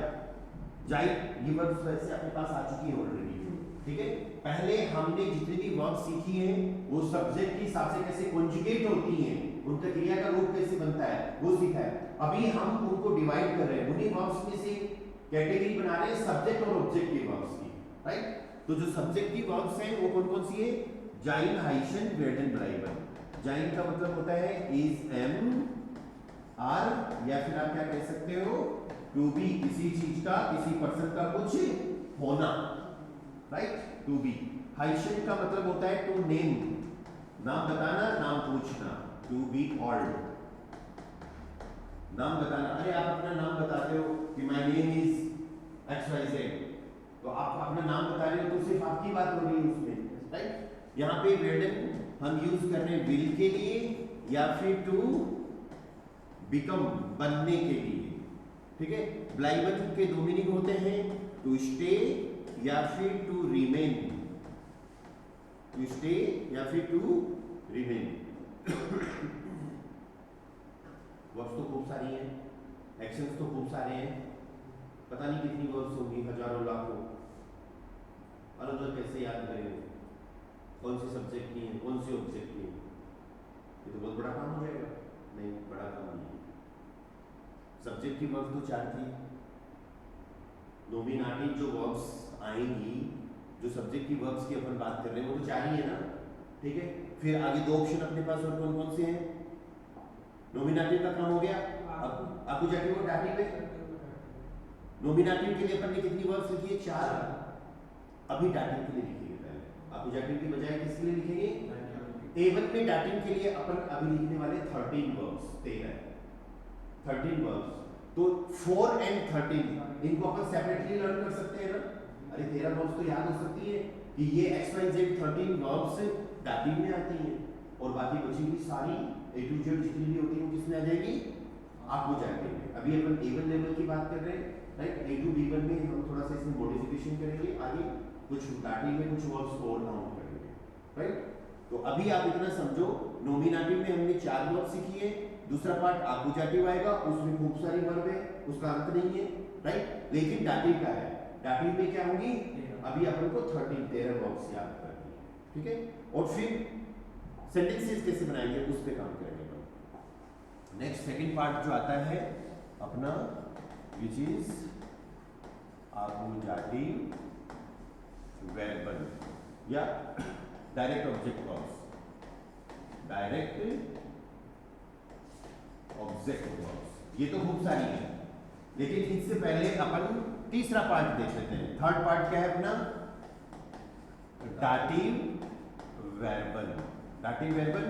जाइन, ये वर्ब्स वैसे अपने पास आ चुकी है ऑलरेडी। ठीक है, पहले हमने जितनी भी वर्ब सीखी हैं वो सब्जेक्ट के हिसाब से कैसे कॉन्जुगेट होती हैं, उनका क्रिया का रूप कैसे बनता है वो सीखा है। अभी हम उनको डिवाइड कर रहे हैं, उन्हीं वर्ब्स में से कैटेगरी बना रहे हैं सब्जेक्ट और ऑब्जेक्ट के वर्ब्स की। राइट, तो जो सब्जेक्ट की वर्ब्स हैं वो कौन कौन सी है? जाइन, हाइशन, वेडन, ब्लाइबल। जाइन का मतलब होता है इज, एम, आर, या फिर आप क्या कह सकते हो टू बी, किसी चीज का, किसी पर्सन का कुछ होना। Right, to be. हाइशन का मतलब होता है टू नेम, नाम बताना, नाम पूछना, टू बी कॉल्ड, नाम बताना। अरे आप अपना नाम बताते हो कि my name is X Y Z, तो आप अपना नाम बता रहे हो तो सिर्फ आपकी बात हो रही है उसमें। राइट, यहाँ पे वेडन हम यूज कर रहे हैं विल के लिए या फिर टू बिकम, बनने के लिए। ठीक है, ब्लाइबल के दो मीनिंग होते हैं, टू स्टे या फिर टू रिमेन, टू स्टे या फिर टू रिमेन। वर्ब्स तो खूब सारी हैं, एक्शंस तो खूब सारे हैं, पता नहीं कितनी वर्ब्स होंगी, हजारों लाखों। अलग अलग कैसे याद करेंगे, कौन सी सब्जेक्ट की है, कौन सी ऑब्जेक्ट की है, ये तो बहुत बड़ा काम हो जाएगा। नहीं, बड़ा काम नहीं है। सब्जेक्ट की वर्ब्स तो 4 थी, नॉमिनेटिव जो वर्ब्स आएंगी, जो सब्जेक्ट की वर्ब्स की अपन बात कर रहे हैं वो तो 4 ही है ना। ठीक है, फिर आगे 2 ऑप्शन अपने पास और कौन कौन से हैं? नॉमिनेटिव का काम हो गया, अब आकुजाटिव और डाटिव है। नॉमिनेटिव के लिए अपन ने कितनी वर्ब्स लिखी है? 4। अभी डाटिव के लिए लिखेंगे, पहले आकुजाटिव की बजाय किसके लिए लिखेंगे? A1 में डाटिव के लिए अपन अभी लिखने वाले 13 वर्ब्स, 13 वर्ब्स। तो 4 and 13 इनको अपन सेपरेटली लर्न कर सकते हैं ना। अरे 13 वर्ब्स तो याद हो सकती है कि ये XYZ 13 वर्ब्स डाटिव में आती हैं, और बाकी बची हुई सारी A to Z जितनी भी होती है वो किसमें आ जाएगी? आकुजाटिव में। अभी अपन A1 लेवल की बात कर रहे हैं। राइट, A to B1 में हम थोड़ा सा इसमें मॉडिफिकेशन करेंगे, आगे कुछ डाटिव में कुछ वर्ब्स और काउंट करेंगे। राइट, तो अभी आप इतना समझो, नॉमिनेटिव में हमने 4 वर्ब सीखी है, दूसरा पार्ट आकुजाटिव आएगा, उसमें खूब सारी वर्ब है, उसका अंत नहीं है। राइट, लेकिन डाटिव का है, डाटिव में क्या होंगी? अभी अपन को 13 वर्ब्स याद करनी है। ठीक है, और फिर सेंटेंसेस कैसे बनाएंगे उस पे काम करेंगे। नेक्स्ट सेकंड पार्ट जो आता है अपना, विच इज आकुजाटिव वर्बल या direct object verbs. Direct object verbs. ये तो खूब सारी है, लेकिन इससे पहले अपन तीसरा पार्ट देख लेते हैं। थर्ड पार्ट क्या है अपना? Dative verbal. Dative verbal,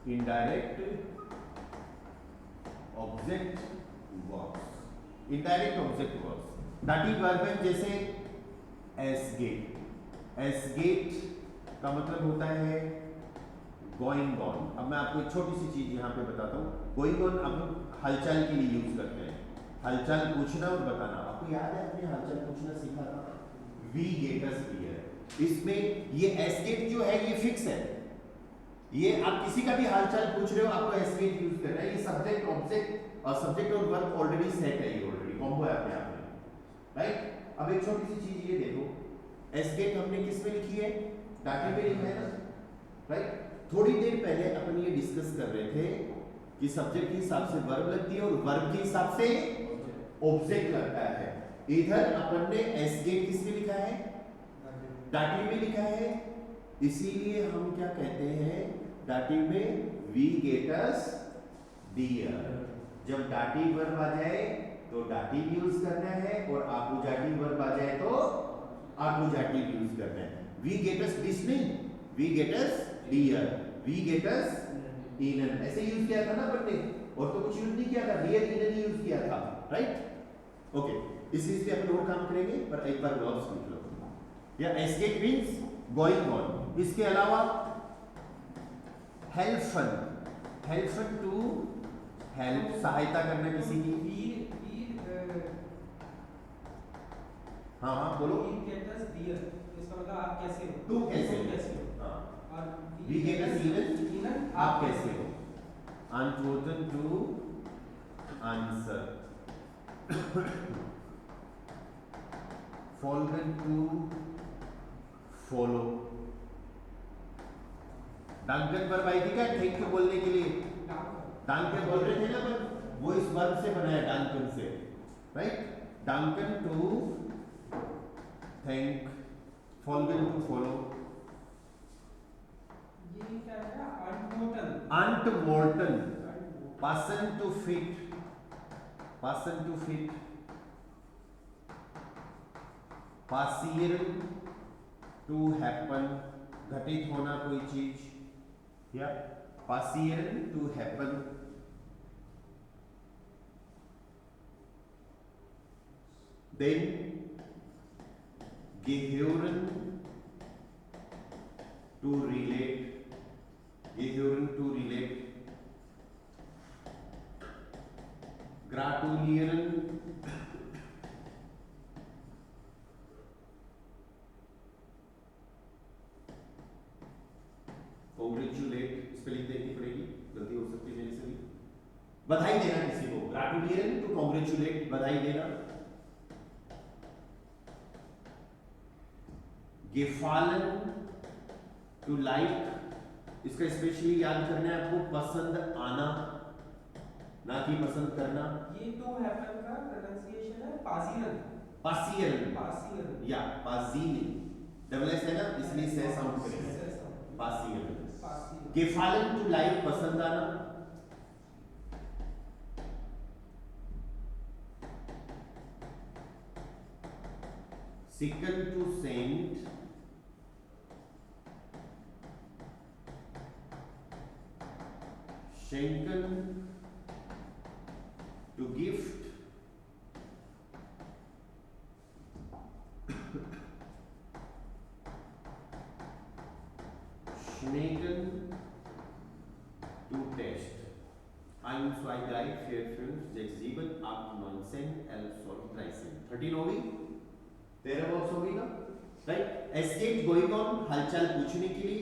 indirect object verbs. Indirect object verbs dative verbal, जैसे एसगेट। एसगेट का मतलब होता है गोइंग ऑन। अब मैं आपको एक छोटी सी चीज यहाँ पे बताता हूँ। गोइंग ऑन अपन हालचाल के लिए यूज करते हैं। हालचाल पूछना और बताना। आपको याद है अपने हालचाल पूछना सीखा था? वी गेट अस हियर। इसमें ये एसगेट जो है ये फिक्स है। ये आप किसी का भी हालचाल पूछ रहे हो, आपको एसगेट यूज करना है। ये सब्जेक्ट ऑब्जेक्ट और सब्जेक्ट और वर्ब ऑलरेडी सेट है, ये ऑलरेडी कॉम्बो है अपने आप में, राइट। अब एक छोटी सी चीज ये देखो, एसगेट हमने किस में लिखी है? डाटिव में लिखा है ना, राइट। थोड़ी देर पहले अपन ये डिस्कस कर रहे थे कि सब्जेक्ट के हिसाब से वर्ब लगती है और वर्ब के हिसाब से ऑब्जेक्ट लगता है। इधर अपन ने एसगेट किस में लिखा है? डाटिव में लिखा है। इसीलिए हम क्या कहते हैं डाटिव में? वी गेट अस डियर। जब डाटिव वर्ब आ जाए तो डाटिव यूज करना है, और आकुजाटिव वर्ब आ जाए तो आकुजाटिव यूज करना है। वी गेट अस डिश नहीं, वी गेट अस डियर, वी गेट अस इनन, ऐसे यूज किया था ना अपन ने, और तो कुछ यूज नहीं किया था, डियर इनन ही यूज किया था, राइट। ओके, इस चीज पे अपन और काम करेंगे, पर एक बार वर्ब्स लिख लो। या एस्केप मींस गोइंग ऑन। इसके अलावा हेल्पफुल, हेल्पफुल टू हेल्प, सहायता करना किसी की। हाँ हाँ बोलो। इसका मतलब आप कैसे हो, तुम कैसे हो, कैसे हो। हाँ। और वी गेट अस इनन, आप कैसे हो। अनचोजन टू आंसर, फॉलोन टू फॉलो। डंकन वर्ब आई थी क्या थैंक यू बोलने के लिए? डंकन बोल रहे थे ना पर वो इस वर्ब से बना है, डंकन से, राइट। डंकन टू थैंक, फॉलोन टू फॉलो। ये क्या है? अनमोर्टन, अनमोर्टन, पर्सन टू फिट, पर्सन टू फिट। पासियरन टू हैपन, घटित होना कोई चीज, या पासियरन टू हैपन। देन गिह्योरन टू रिलेट, गिह्योरन टू रिलेट। ग्राटुलियरन कॉन्ग्रेचुलेट, स्पेलिंग देखनी पड़ेगी, गलती हो सकती है मेरे से भी। बधाई देना किसी को, ग्रेटुलियन टू कॉन्ग्रेचुलेट, बधाई देना। गेफालन टू लाइक, इसका स्पेशली याद करना है आपको, पसंद आना, ना कि पसंद करना। ये तो हैपन का प्रोनाउंसिएशन है पासियन, पासियन, पासियन या पाजीन, डबल एस है ना, इसलिए से साउंड करेंगे, पासियन। गेफालन टू लाइक, पसंद आना। सिकन टू सेंट, शेंकन to gift, Schnecken to test. 1, 2, 3, 4, 5, 6, 7, 8, 9, 10, 11, 12, 13. 13 हो गई, 13 वर्ब्स हो गई ना, राइट। एस्केप गोइंग ऑन, हालचाल पूछने के लिए,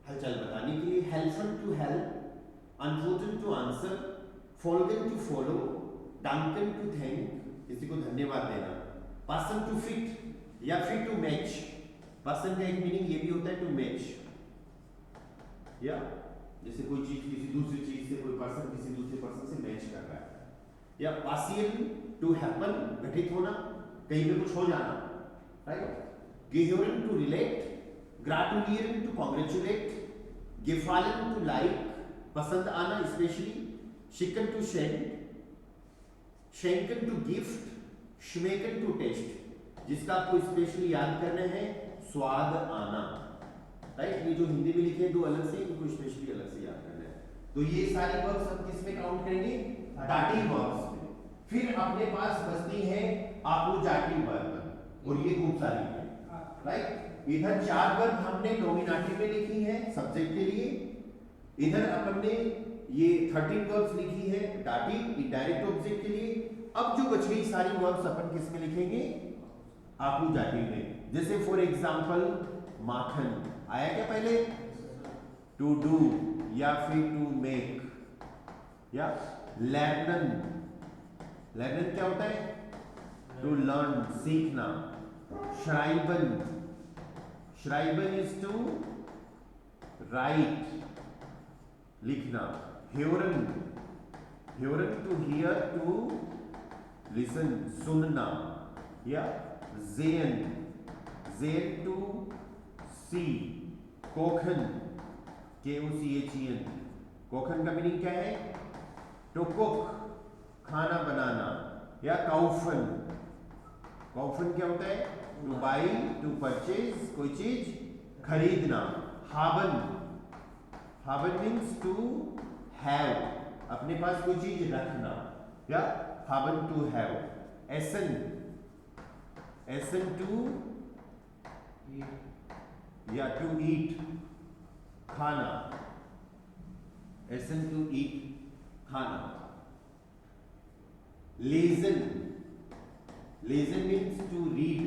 हालचाल बताने के लिए। हेल्पफुल टू हेल्प, अनफॉर्चुनेट टू आंसर, फॉलोन टू फॉलो, डंकन टू थैंक, किसी को धन्यवाद देना। पर्सन टू फिट या फिट टू मैच, पर्सन का एक मीनिंग ये भी होता है टू मैच, या जैसे कोई चीज किसी दूसरी चीज से, कोई पर्सन किसी दूसरे पर्सन से मैच कर रहा है। या पासियन टू हैपन, घटित होना, कहीं पे कुछ हो जाना, राइट। गिह्योरन टू रिलेट, ग्रेटुलियरन टू कॉन्ग्रेचुलेट, गिफालन टू लाइक, पसंद आना, स्पेशली शिकन टू शेंक, शेंकन टू गिफ्ट, श्मेकन टू टेस्ट। जिसका आपको स्पेशली याद करना है स्वाद आना, राइट। ये जो हिंदी में लिखे हैं दो अलग से, इनको स्पेशली अलग से याद करना है। तो ये सारी वर्ब्स हम किस में काउंट करेंगे? दाटिव वर्ब्स में। फिर अपने पास बचती है आकुजाटिव वर्ब, और ये खूब सारी है, राइट। इधर 4 वर्ब हमने नॉमिनेटिव में लिखी है सब्जेक्ट के लिए, इधर अपन ने ये 13 वर्ब्स लिखी है दाटिव इनडायरेक्ट ऑब्जेक्ट के लिए। अब जो बच गई सारी वर्ब्स अपन किस में लिखेंगे? आकुजाटिव में। जैसे फॉर एग्जांपल माखन आया क्या पहले? टू डू या फिर टू मेक, या लर्नन, लर्नन क्या होता है? टू लर्न, सीखना। श्राइबन, श्राइबन इज टू राइट, लिखना। ह्योरन, ह्योरन टू हियर, टू लिसन, सुनना। या जेन, जेन टू सी। कोखन, KOCHEN, कोखन का मीनिंग क्या है? टू कुक, खाना बनाना। या काउफन, काउफन क्या होता है? टू बाई, टू परचेज, कोई चीज खरीदना। हावन, हावन मीन्स टू हैव, अपने पास कोई चीज रखना, या हावन टू हैव। एसन, एसन टू या टू ईट, खाना। एसन टू ईट, खाना। लेजन, लेजन मीन्स टू रीड,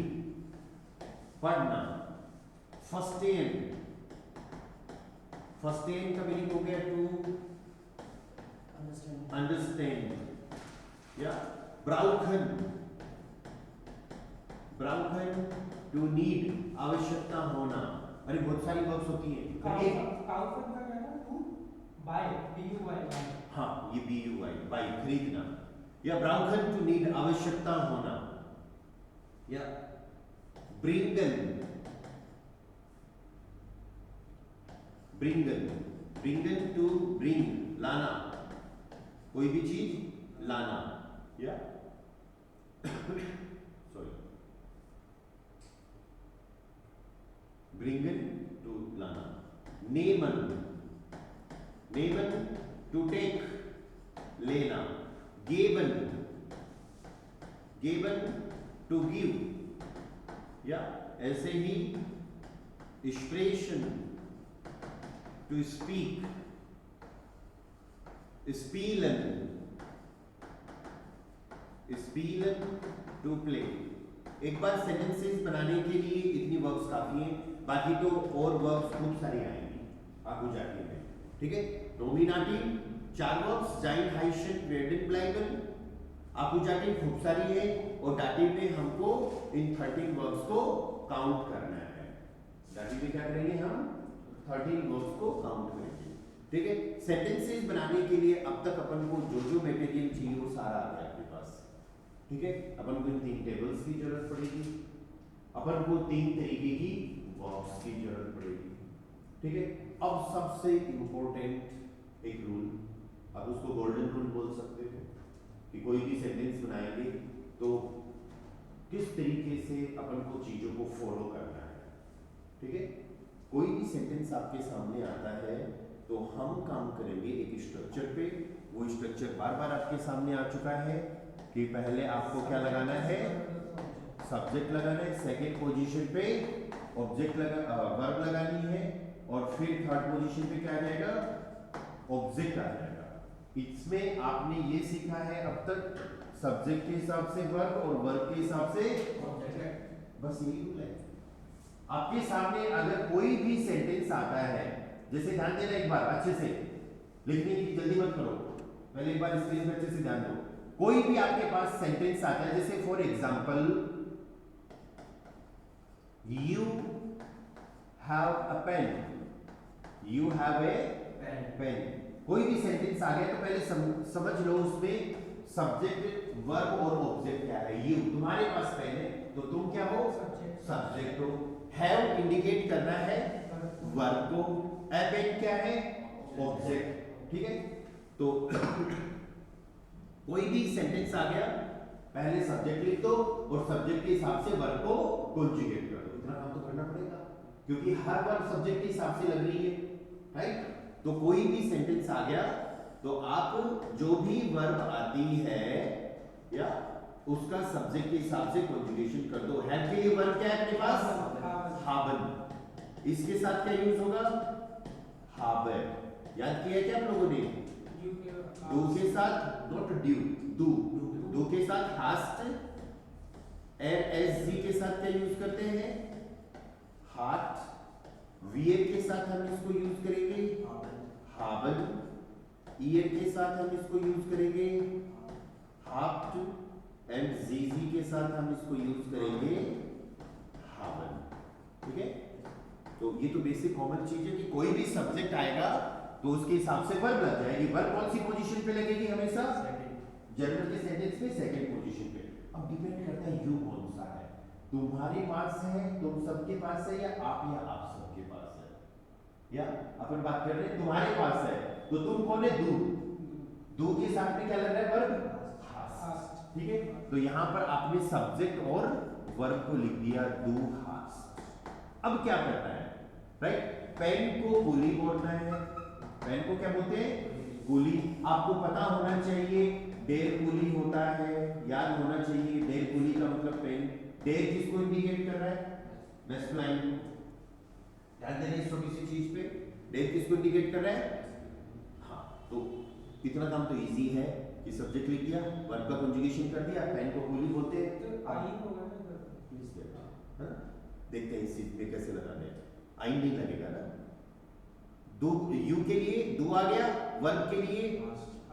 पढ़ना। फस्टेन, फस्टेन का मीनिंग हो गया टू अंडरस्टैंड। या ब्राउखन, ब्राउखन टू नीड, आवश्यकता होना। अरे बहुत सारी वर्ब्स होती हैं। काउफन का क्या था? टू बाय, BUY, हाँ ये BUY, बाय, खरीदना। या ब्राउखन टू नीड, आवश्यकता होना। या ब्रिंगन, ब्रिंगन, ब्रिंगन टू ब्रिंग, लाना, कोई भी चीज लाना। या सॉरी, ब्रिंगन टू लाना। नेमन, नेमन टू टेक, लेना। गेबन, गेबन टू गिव। या ऐसे ही स्प्रेशन टू स्पीक, स्पीलन, स्पीलन टू प्ले। एक बार सेंटेंसेस बनाने के लिए इतनी वर्ब्स काफी हैं, बाकी तो और वर्ब्स खूब सारी आएंगी आकुजाटिव में, ठीक है। नॉमिनेटिव 4 वर्ब्स, जाइन, हाइशन, वेर्डन, ब्लाइबन। आकुजाटिव खूब सारी है, और दाटिव में हमको इन 13 वर्ब्स को काउंट करना है। दाटिव में क्या करेंगे? हम 13 वर्ब्स को काउंट करेंगे, ठीक है। सेंटेंसेस बनाने के लिए अब तक अपन को जो जो मटेरियल चाहिए वो सारा आ गया अपने पास, ठीक है। अपन को 3 टेबल्स की जरूरत पड़ेगी, अपन को 3 तरीके की वर्ब्स की जरूरत पड़ेगी, ठीक है। अब सबसे इंपॉर्टेंट एक रूल, आप उसको गोल्डन रूल बोल सकते हो, कि कोई भी सेंटेंस बनाएंगे तो किस तरीके से अपन को चीजों को फॉलो करना है, ठीक है। कोई भी सेंटेंस आपके सामने आता है तो हम काम करेंगे एक स्ट्रक्चर पे। वो स्ट्रक्चर बार बार आपके सामने आ चुका है कि पहले आपको क्या लगाना है? सब्जेक्ट लगाना है, सेकेंड पोजीशन पे ऑब्जेक्ट वर्ब लगानी है, और फिर थर्ड पोजीशन पे क्या आ जाएगा? ऑब्जेक्ट आ जाएगा। इसमें आपने ये सीखा है अब तक सब्जेक्ट के हिसाब से वर्ब और वर्ब के हिसाब से ऑब्जेक्ट, बस यही रूल है। आपके सामने अगर कोई भी सेंटेंस आता है, जैसे ध्यान देना एक बार अच्छे से, लिखने की जल्दी मत करो, पहले एक बार स्क्रीन पे अच्छे से ध्यान दो। कोई भी आपके पास सेंटेंस आता है, जैसे for example you have a pen, you have a pen. कोई भी सेंटेंस आ गया तो पहले समझ लो उसमें सब्जेक्ट, वर्ब और ऑब्जेक्ट क्या है। यू, तुम्हारे पास पेन है तो तुम क्या हो? सब्जेक्ट हो। हैव इंडिकेट करना है वर्ब को, ए पेन क्या है? ऑब्जेक्ट, ठीक है, तो कोई भी सेंटेंस आ गया, पहले सब्जेक्ट लिख दो और सब्जेक्ट के हिसाब से वर्ब को कॉन्जुगेट कर दो। इतना काम तो करना पड़ेगा क्योंकि हर वर्ब सब्जेक्ट के हिसाब से लग रही है, राइट। तो कोई भी सेंटेंस आ गया तो आप जो भी वर्ब आती है या उसका सब्जेक्ट के हिसाब से कॉन्जुगेशन कर दो। हैव के लिए वर्ब क्या है अपने पास? हाबन। इसके साथ क्या यूज होगा? हाबर। याद किया है क्या आप लोगों ने? डू के साथ, नॉट ड्यू, डू, डू के साथ हास्ट। एस जी के साथ क्या यूज करते हैं? हार्ट। वीएर के साथ हम इसको यूज करेंगे हाबन। ईयर के साथ हम इसको यूज करेंगे हाफ्ट। एंड जीजी के साथ हम इसको यूज करेंगे हाबन। ठीक है, तो ये तो बेसिक कॉमन चीज है कि कोई भी सब्जेक्ट आएगा तो उसके हिसाब से वर्ब लग जाएगी। वर्ब कौन सी पोजीशन पे लगेगी? हमेशा जनरल के सेंटेंस में सेकंड पोजीशन पे। अब डिपेंड करता है यू कौन सा है, तुम्हारे पास है, तुम सबके पास है, या आप सबके पास है, या अपन बात कर रहे हैं तुम्हारे पास है तो तुम कौन है? दू। दू के साथ में क्या लग रहा है? Verb hast. ठीक है, तो यहां पर आपने सब्जेक्ट और वर्ब को लिख दिया, दू हास्ट। अब क्या करना है? राइट, पेन को कूली बोलना है। पेन को क्या बोलते हैं? कूली। आपको पता होना चाहिए डेर कूली होता है, याद होना चाहिए डेर कूली का मतलब पेन। डेर किसको इंडिकेट कर रहा है? मैस्कुलाइन को। ध्यान देना इस छोटी सी चीज पे, डेर किसको इंडिकेट कर रहा है? हाँ, तो इतना काम तो इजी है कि सब्जेक्ट लिख दिया, वर्ब का कंजुगेशन कर दिया, पेन को कूली बोलते हैं। देखते हैं इस चीज पे कैसे लगाने हैं। आई नहीं लगेगा ना। दो यू के लिए दू आ गया, वर्ब के लिए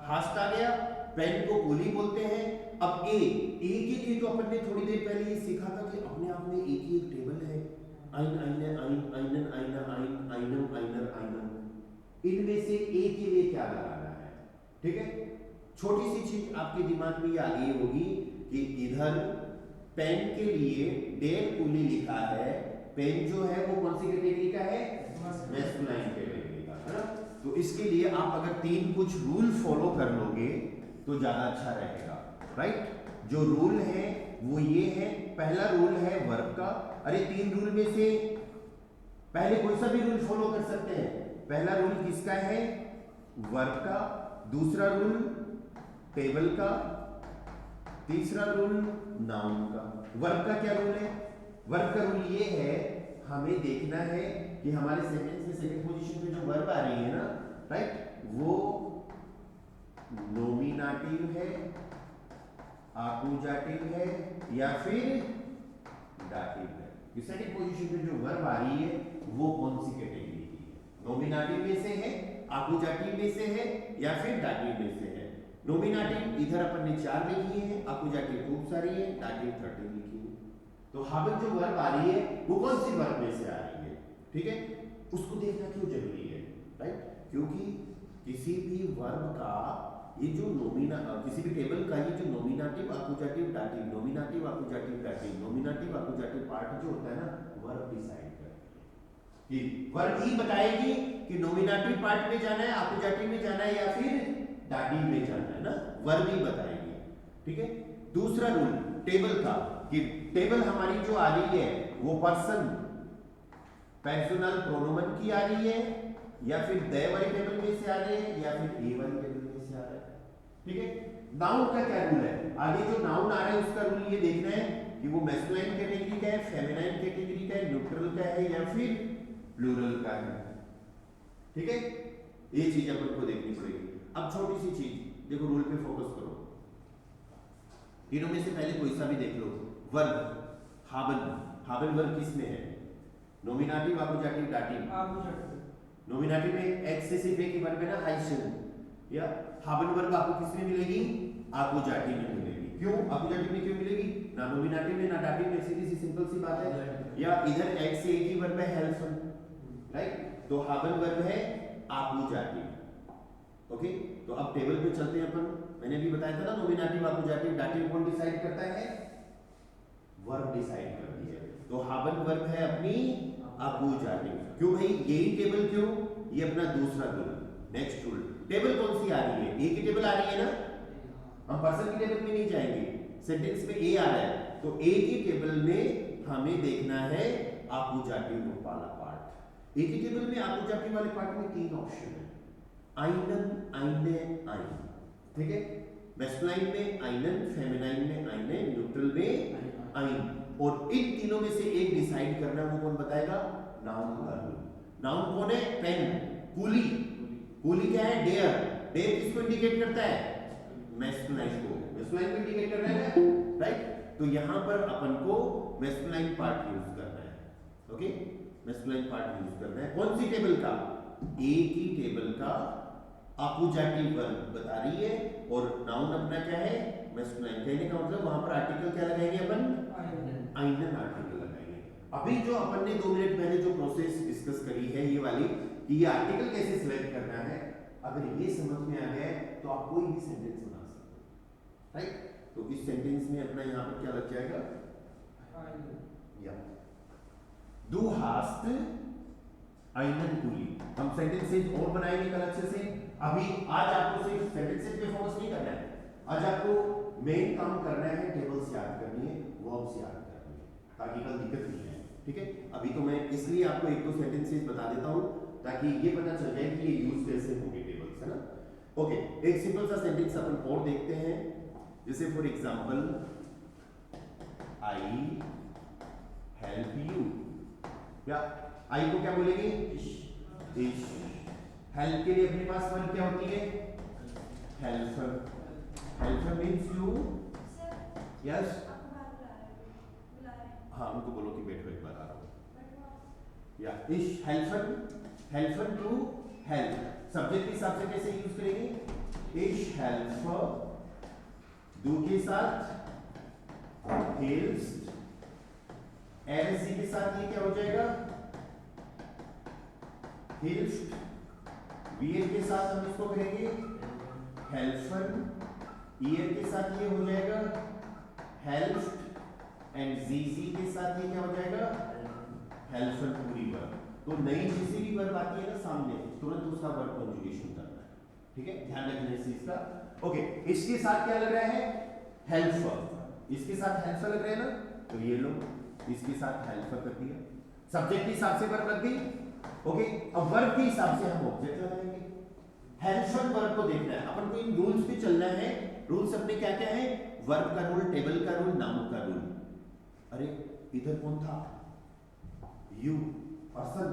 हास्ट आ गया, पेन को कूली बोलते हैं। अब ए के लिए तो अपन ने थोड़ी देर पहले ये सीखा था कि अपने आप में एक ही एक टेबल है, आइन आइने आइन आइनन आइना आइन आइनम आइनर आइनन। इनमें से ए के लिए क्या लगाना है? ठीक है, छोटी सी चीज आपके दिमाग में ये आ गई होगी कि इधर पेन के लिए डेर कूली लिखा है। पेन जो है वो कौन सी कैटेगरी का है? मैस्कुलाइन कैटेगरी का, है ना। तो इसके लिए आप अगर तीन कुछ रूल फॉलो कर लोगे तो ज्यादा अच्छा रहेगा, राइट। जो रूल है वो ये है, पहला रूल है वर्ब का। अरे तीन रूल में से पहले कोई सा भी रूल फॉलो कर सकते हैं। पहला रूल किसका है? वर्ब का। दूसरा रूल टेबल का। तीसरा रूल नाउन का। वर्ब का क्या रूल है? वर्ब का रूल ये है, हमें देखना है कि हमारे सेंटेंस में सेकंड पोजीशन पे जो वर्ब आ रही है ना, राइट, वो नॉमिनेटिव है, आकुजाटिव है या फिर डाटिव है। ये सेकंड पोजीशन पे जो वर्ब आ रही है वो कौन सी कैटेगरी की है? नॉमिनेटिव में से है, आकुजाटिव में से है या फिर डाटिव में से है। नॉमिनेटिव इधर अपन ने 4 लिखी है, आकुजाटिव खूब सारी है, डाटिव 13 लिखी है। तो हाबन जो वर्ब आ रही है वो कौन सी वर्ब में से आ रही है? ठीक है, उसको देखना क्यों जरूरी है, राइट। क्योंकि किसी भी वर्ब का ये जो किसी भी टेबल का ये जो नॉमिनेटिव आकुजाटिव डाटिव, नॉमिनेटिव आकुजाटिव डाटिव, नॉमिनेटिव आकुजाटिव पार्ट जो होता है ना, वर्ब डिसाइड करती है कि वर्ब ही बताएगी कि नॉमिनेटिव पार्ट में जाना है, आकुजाटिव में जाना है या फिर डाटिव में जाना है ना, वर्ब ही बताएगी। ठीक है, दूसरा रूल टेबल का कि टेबल हमारी जो आ रही है वो पर्सन पर्सनल प्रोनोमन की आ रही है या फिर दे वाली टेबल में से आ रहे हैं या फिर ए वाली टेबल में से आ रहा है। ठीक है, नाउन का क्या रूल है? आगे जो नाउन आ रहा है उसका रूल ये देखना है कि वो मैस्कुलाइन कैटेगरी का है, फेमिनाइन कैटेगरी का है, न्यूट्रल का है या फिर प्लूरल का है। ठीक है, ये चीज अपन को देखनी पड़ेगी। अब छोटी सी चीज देखो, रूल पे फोकस करो। तीनों में से पहले कोई सा भी देख लो। वर्ब हाबन, हाबन वर्ब किस में है? नॉमिनेटिव, आकुजाटिव, डाटिव। नॉमिनेटिव में एक्स से सिर्फ एक ही वर्ब है ना, हाइसन। या हाबन वर्ब आपको किस में मिलेगी? आकुजाटिव में मिलेगी। क्यों आकुजाटिव में क्यों मिलेगी? ना नॉमिनेटिव में ना डाटिव में, सीधी सी सिंपल सी बात है। या इधर एक्स से एक ही वर्ब है, हेल्सन, राइट। तो हाबन वर्ब है आकुजाटिव। ओके, तो अब टेबल पे चलते हैं अपन। मैंने भी बताया था ना, नॉमिनेटिव आकुजाटिव डाटिव कौन डिसाइड करता है? वर्ब डिसाइड करती है। तो हाबन वर्ब है अपनी आकुजाटिव। क्यों भाई? यही टेबल क्यों? ये अपना दूसरा रूल। नेक्स्ट रूल, टेबल कौन सी आ रही है? ए की टेबल आ रही है ना, हम पर्सन की टेबल में नहीं जाएंगे, सेंटेंस में ए आ रहा है तो ए की टेबल में हमें देखना है आकुजाटिव वाला पार्ट। ए की टेबल में आकुजाटिव वाले पार्ट में 3 ऑप्शन है, आइनन, आइने, आइन, ठीक है। मैस्कुलाइन में आइनन, फेमिनाइन में आइने, न्यूट्रल में आइन, और इन तीनों में से एक डिसाइड करना वो कौन बताएगा? नाउन का रूल। नाउन कौन है? पेन, कूली, कूली क्या है? डेयर, डेयर किसको इंडिकेट करता है? मैस्कुलाइन को, मैस्कुलाइन को इंडिकेट कर रहा है, राइट। तो यहां पर अपन को मैस्कुलाइन पार्ट यूज करना है, ओके, मैस्कुलाइन पार्ट यूज करना है। कौन सी टेबल का? ए की टेबल का आकुजाटिव वर्ब बता रही है, और नाउन अपना क्या है? मैस्कुलाइन। कहने का मतलब वहां पर आर्टिकल क्या लगाएंगे अपन? आइनन आर्टिकल लगाएंगे। अभी जो अपन ने 2 मिनट पहले जो प्रोसेस डिस्कस करी है ये वाली, कि ये आर्टिकल कैसे सिलेक्ट करना है, अगर ये समझ में आ गया है तो आप कोई भी सेंटेंस बना सकते हो, राइट। तो इस सेंटेंस में अपना यहां पर क्या लग जाएगा? या दू हास्ट आइनन कूली। हम सेंटेंसेस और बनाएंगे कल अच्छे से। अभी आज आपको सिर्फ सेंटेंसेस पे फोकस नहीं करना है, आज आपको मेन काम करना है, टेबल्स याद करनी है, वर्ब्स याद करनी है, ताकि कल दिक्कत नहीं है, ठीक है। अभी तो मैं इसलिए आपको 1-2 सेंटेंसेस बता देता हूं ताकि ये पता चल जाए कि ये यूज कैसे होंगे टेबल्स, है ना। ओके, एक सिंपल सा सेंटेंस अपन और देखते हैं, जैसे for example, I help you, या आई को क्या बोलेंगे? इश। हेल्प के लिए अपने पास वर्ब क्या होती है? Helper. Helper means you, yes, हाँ उनको बोलो कि बैठो एक बार आ रहा हूं। या इश हेल्पर, हेल्पर टू हेल्प। सब्जेक्ट के हिसाब से कैसे यूज करेंगे? इश हेल्पर, डू के साथ हेल्प्स, एलसी के साथ ये क्या हो जाएगा? हेल्प्ड, वीएल के साथ हम इसको करेंगे हेल्पफुल, ईयर के साथ ये हो जाएगा हेल्प्ड, एंड जीसी के साथ ये क्या हो जाएगा? हेल्पफुल पूरी वर्ब। तो नई जिसी भी वर्ब आती है ना सामने, तुरंत उसका वर्ब कंजुगेशन करना है, ठीक है, ध्यान रखना इस चीज का। ओके, इसके साथ क्या लग रहा है? हेल्पफुल। इसके साथ हेल्पफुल लग रहा है ना, तो ये लो इसके साथ हेल्पफुल कर दिया, सब्जेक्ट के हिसाब से वर्ब लग गई। ओके, अब वर्ब के हिसाब से हम ऑब्जेक्ट लगाएंगे। हेल्पफुल वर्ब को देखना है अपन को, इन रूल्स पे चलना है। रूल्स अपने क्या क्या है? वर्ब का रूल, टेबल का रूल, नाउन का रूल। अरे इधर कौन था? यू, पर्सन,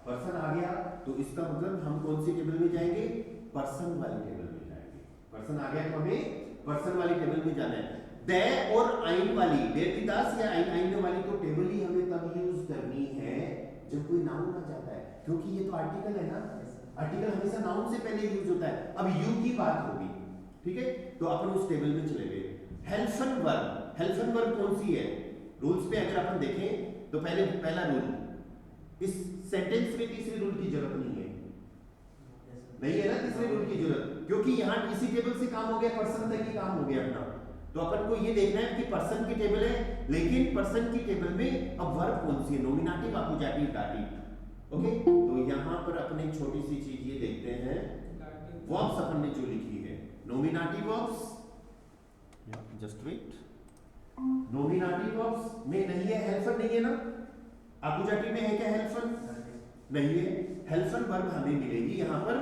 पर्सन आ गया, तो इसका मतलब हम कौन सी टेबल में जाएंगे? पर्सन वाली टेबल में जाएंगे। पर्सन आ गया तो हमें पर्सन वाली टेबल में जाना है। दे और आइन वाली, दे की दास या आइन आइन वाली तो टेबल ही हमें तब यूज करनी है जब कोई नाउन आ जाता है, क्योंकि ये तो आर्टिकल है ना, आर्टिकल हमेशा नाउन से पहले यूज होता है। अब यू की बात होगी, ठीक है, तो अपन उस टेबल में चले गए। हेल्पफुल वर्ब, हेल्पफुल वर्ब कौन सी है? रूल्स पे अगर अपन देखें तो पहला रूल, इस सेंटेंस में तीसरे रूल की जरूरत नहीं है, नहीं है ना तीसरे रूल की जरूरत, क्योंकि यहाँ इसी टेबल से काम हो गया, पर्सन तक ही काम हो गया अपना। तो अपन को ये देखना है कि पर्सन की टेबल है, लेकिन पर्सन की टेबल में अब वर्ब कौन सी है? नॉमिनेटिव, आकुजाटिव, दाटिव। ओके, तो यहाँ पर अपने छोटी सी चीज ये देखते हैं, वर्ब्स अपन ने जो लिखी है, nominative verbs, just wait, nominative verbs में नहीं है, हेल्पफुल नहीं है ना, आकुजाटिव में है क्या हेल्पफुल? नहीं है। हेल्पफुल वर्ब हमें मिलेगी यहाँ पर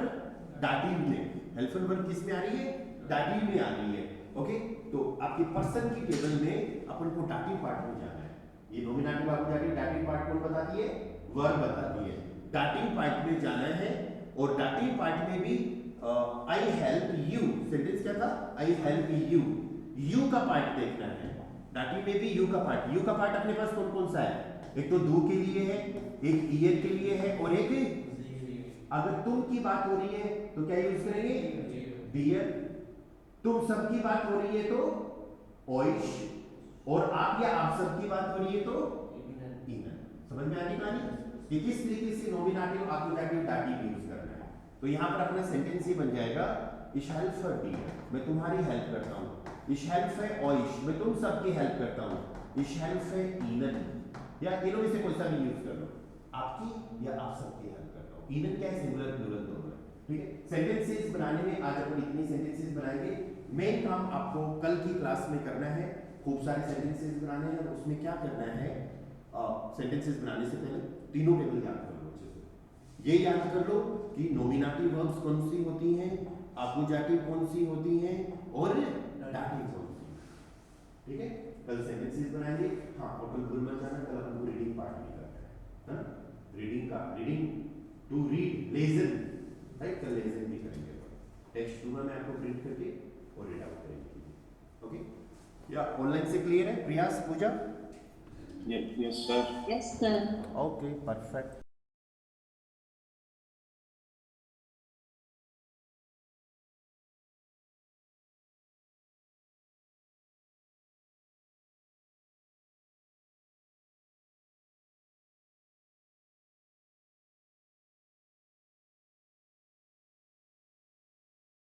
दाटिव में। हेल्पफुल वर्ब किस में आ रही है? दाटिव में आ रही है। ओके, तो आपके पर्सन की टेबल में अपन को दाटिव पार्ट में जाना है। ये नॉमिनेटिव, आकुजाटिव, दाटिव पार्ट कौन बताती है? वर्ब बताती है। दाटिव पार्ट में जाना है, और दाटिव पार्ट में भी आई हेल्प यू, सेंटेंस क्या था? आई हेल्प यू, यू का पार्ट देखना है। दाटिव में भी यू का पार्ट, यू का पार्ट अपने पास कौन कौन सा है? एक तो दो के लिए है, एक ईयर के लिए है, और एक अगर तुम की बात हो रही है तो क्या यूज करेंगे? डियर। तुम सबकी बात हो रही है तो ओइश, और आप या आप सबकी बात हो रही है तो इनर। समझ में आनी कहानी कि किस तरीके से नॉमिनेटिव, आकुजाटिव, दाटिव यूज करना है। तो यहाँ पर अपना सेंटेंस ये बन जाएगा, इश हेल्प फॉर डियर, मैं तुम्हारी हेल्प करता हूँ। इश हेल्प फॉर ओइश, मैं तुम सबकी हेल्प करता हूँ। इश हेल्प फॉर इनर, या तीनों में से कोई सा भी यूज कर लो, आपकी या आप सबकी हेल्प करता हूँ। इनर क्या है? सिंगुलर, प्लूरल दोनों है। ठीक है। सेंटेंसेस बनाने में आज अपन इतनी सेंटेंसेस बनाएंगे। मेन काम आपको कल की क्लास में करना है, खूब सारे सेंटेंसेस बनाने हैं। और उसमें क्या करना है, सेंटेंसेस बनाने से पहले तीनों टेबल याद कर लो अच्छे से। ये याद कर लो कि नॉमिनेटिव वर्ब्स कौन सी होती हैं, अक्यूजेटिव कौन सी होती हैं और डाटिव कौन सी, ठीक है। कल सेंटेंसेस बनाएंगे। हाँ, और कल भूल मत जाना, कल अपन को रीडिंग पार्ट भी करना है, रीडिंग का, reading to read, lesson, right. कल लेसन भी करेंगे, टेक्स्ट दूंगा मैं आपको प्रिंट करके और रीड आउट करेंगे। ओके, या ऑनलाइन से क्लियर है Prayas, Pooja? Yes, sir. Yes, sir. Okay, perfect.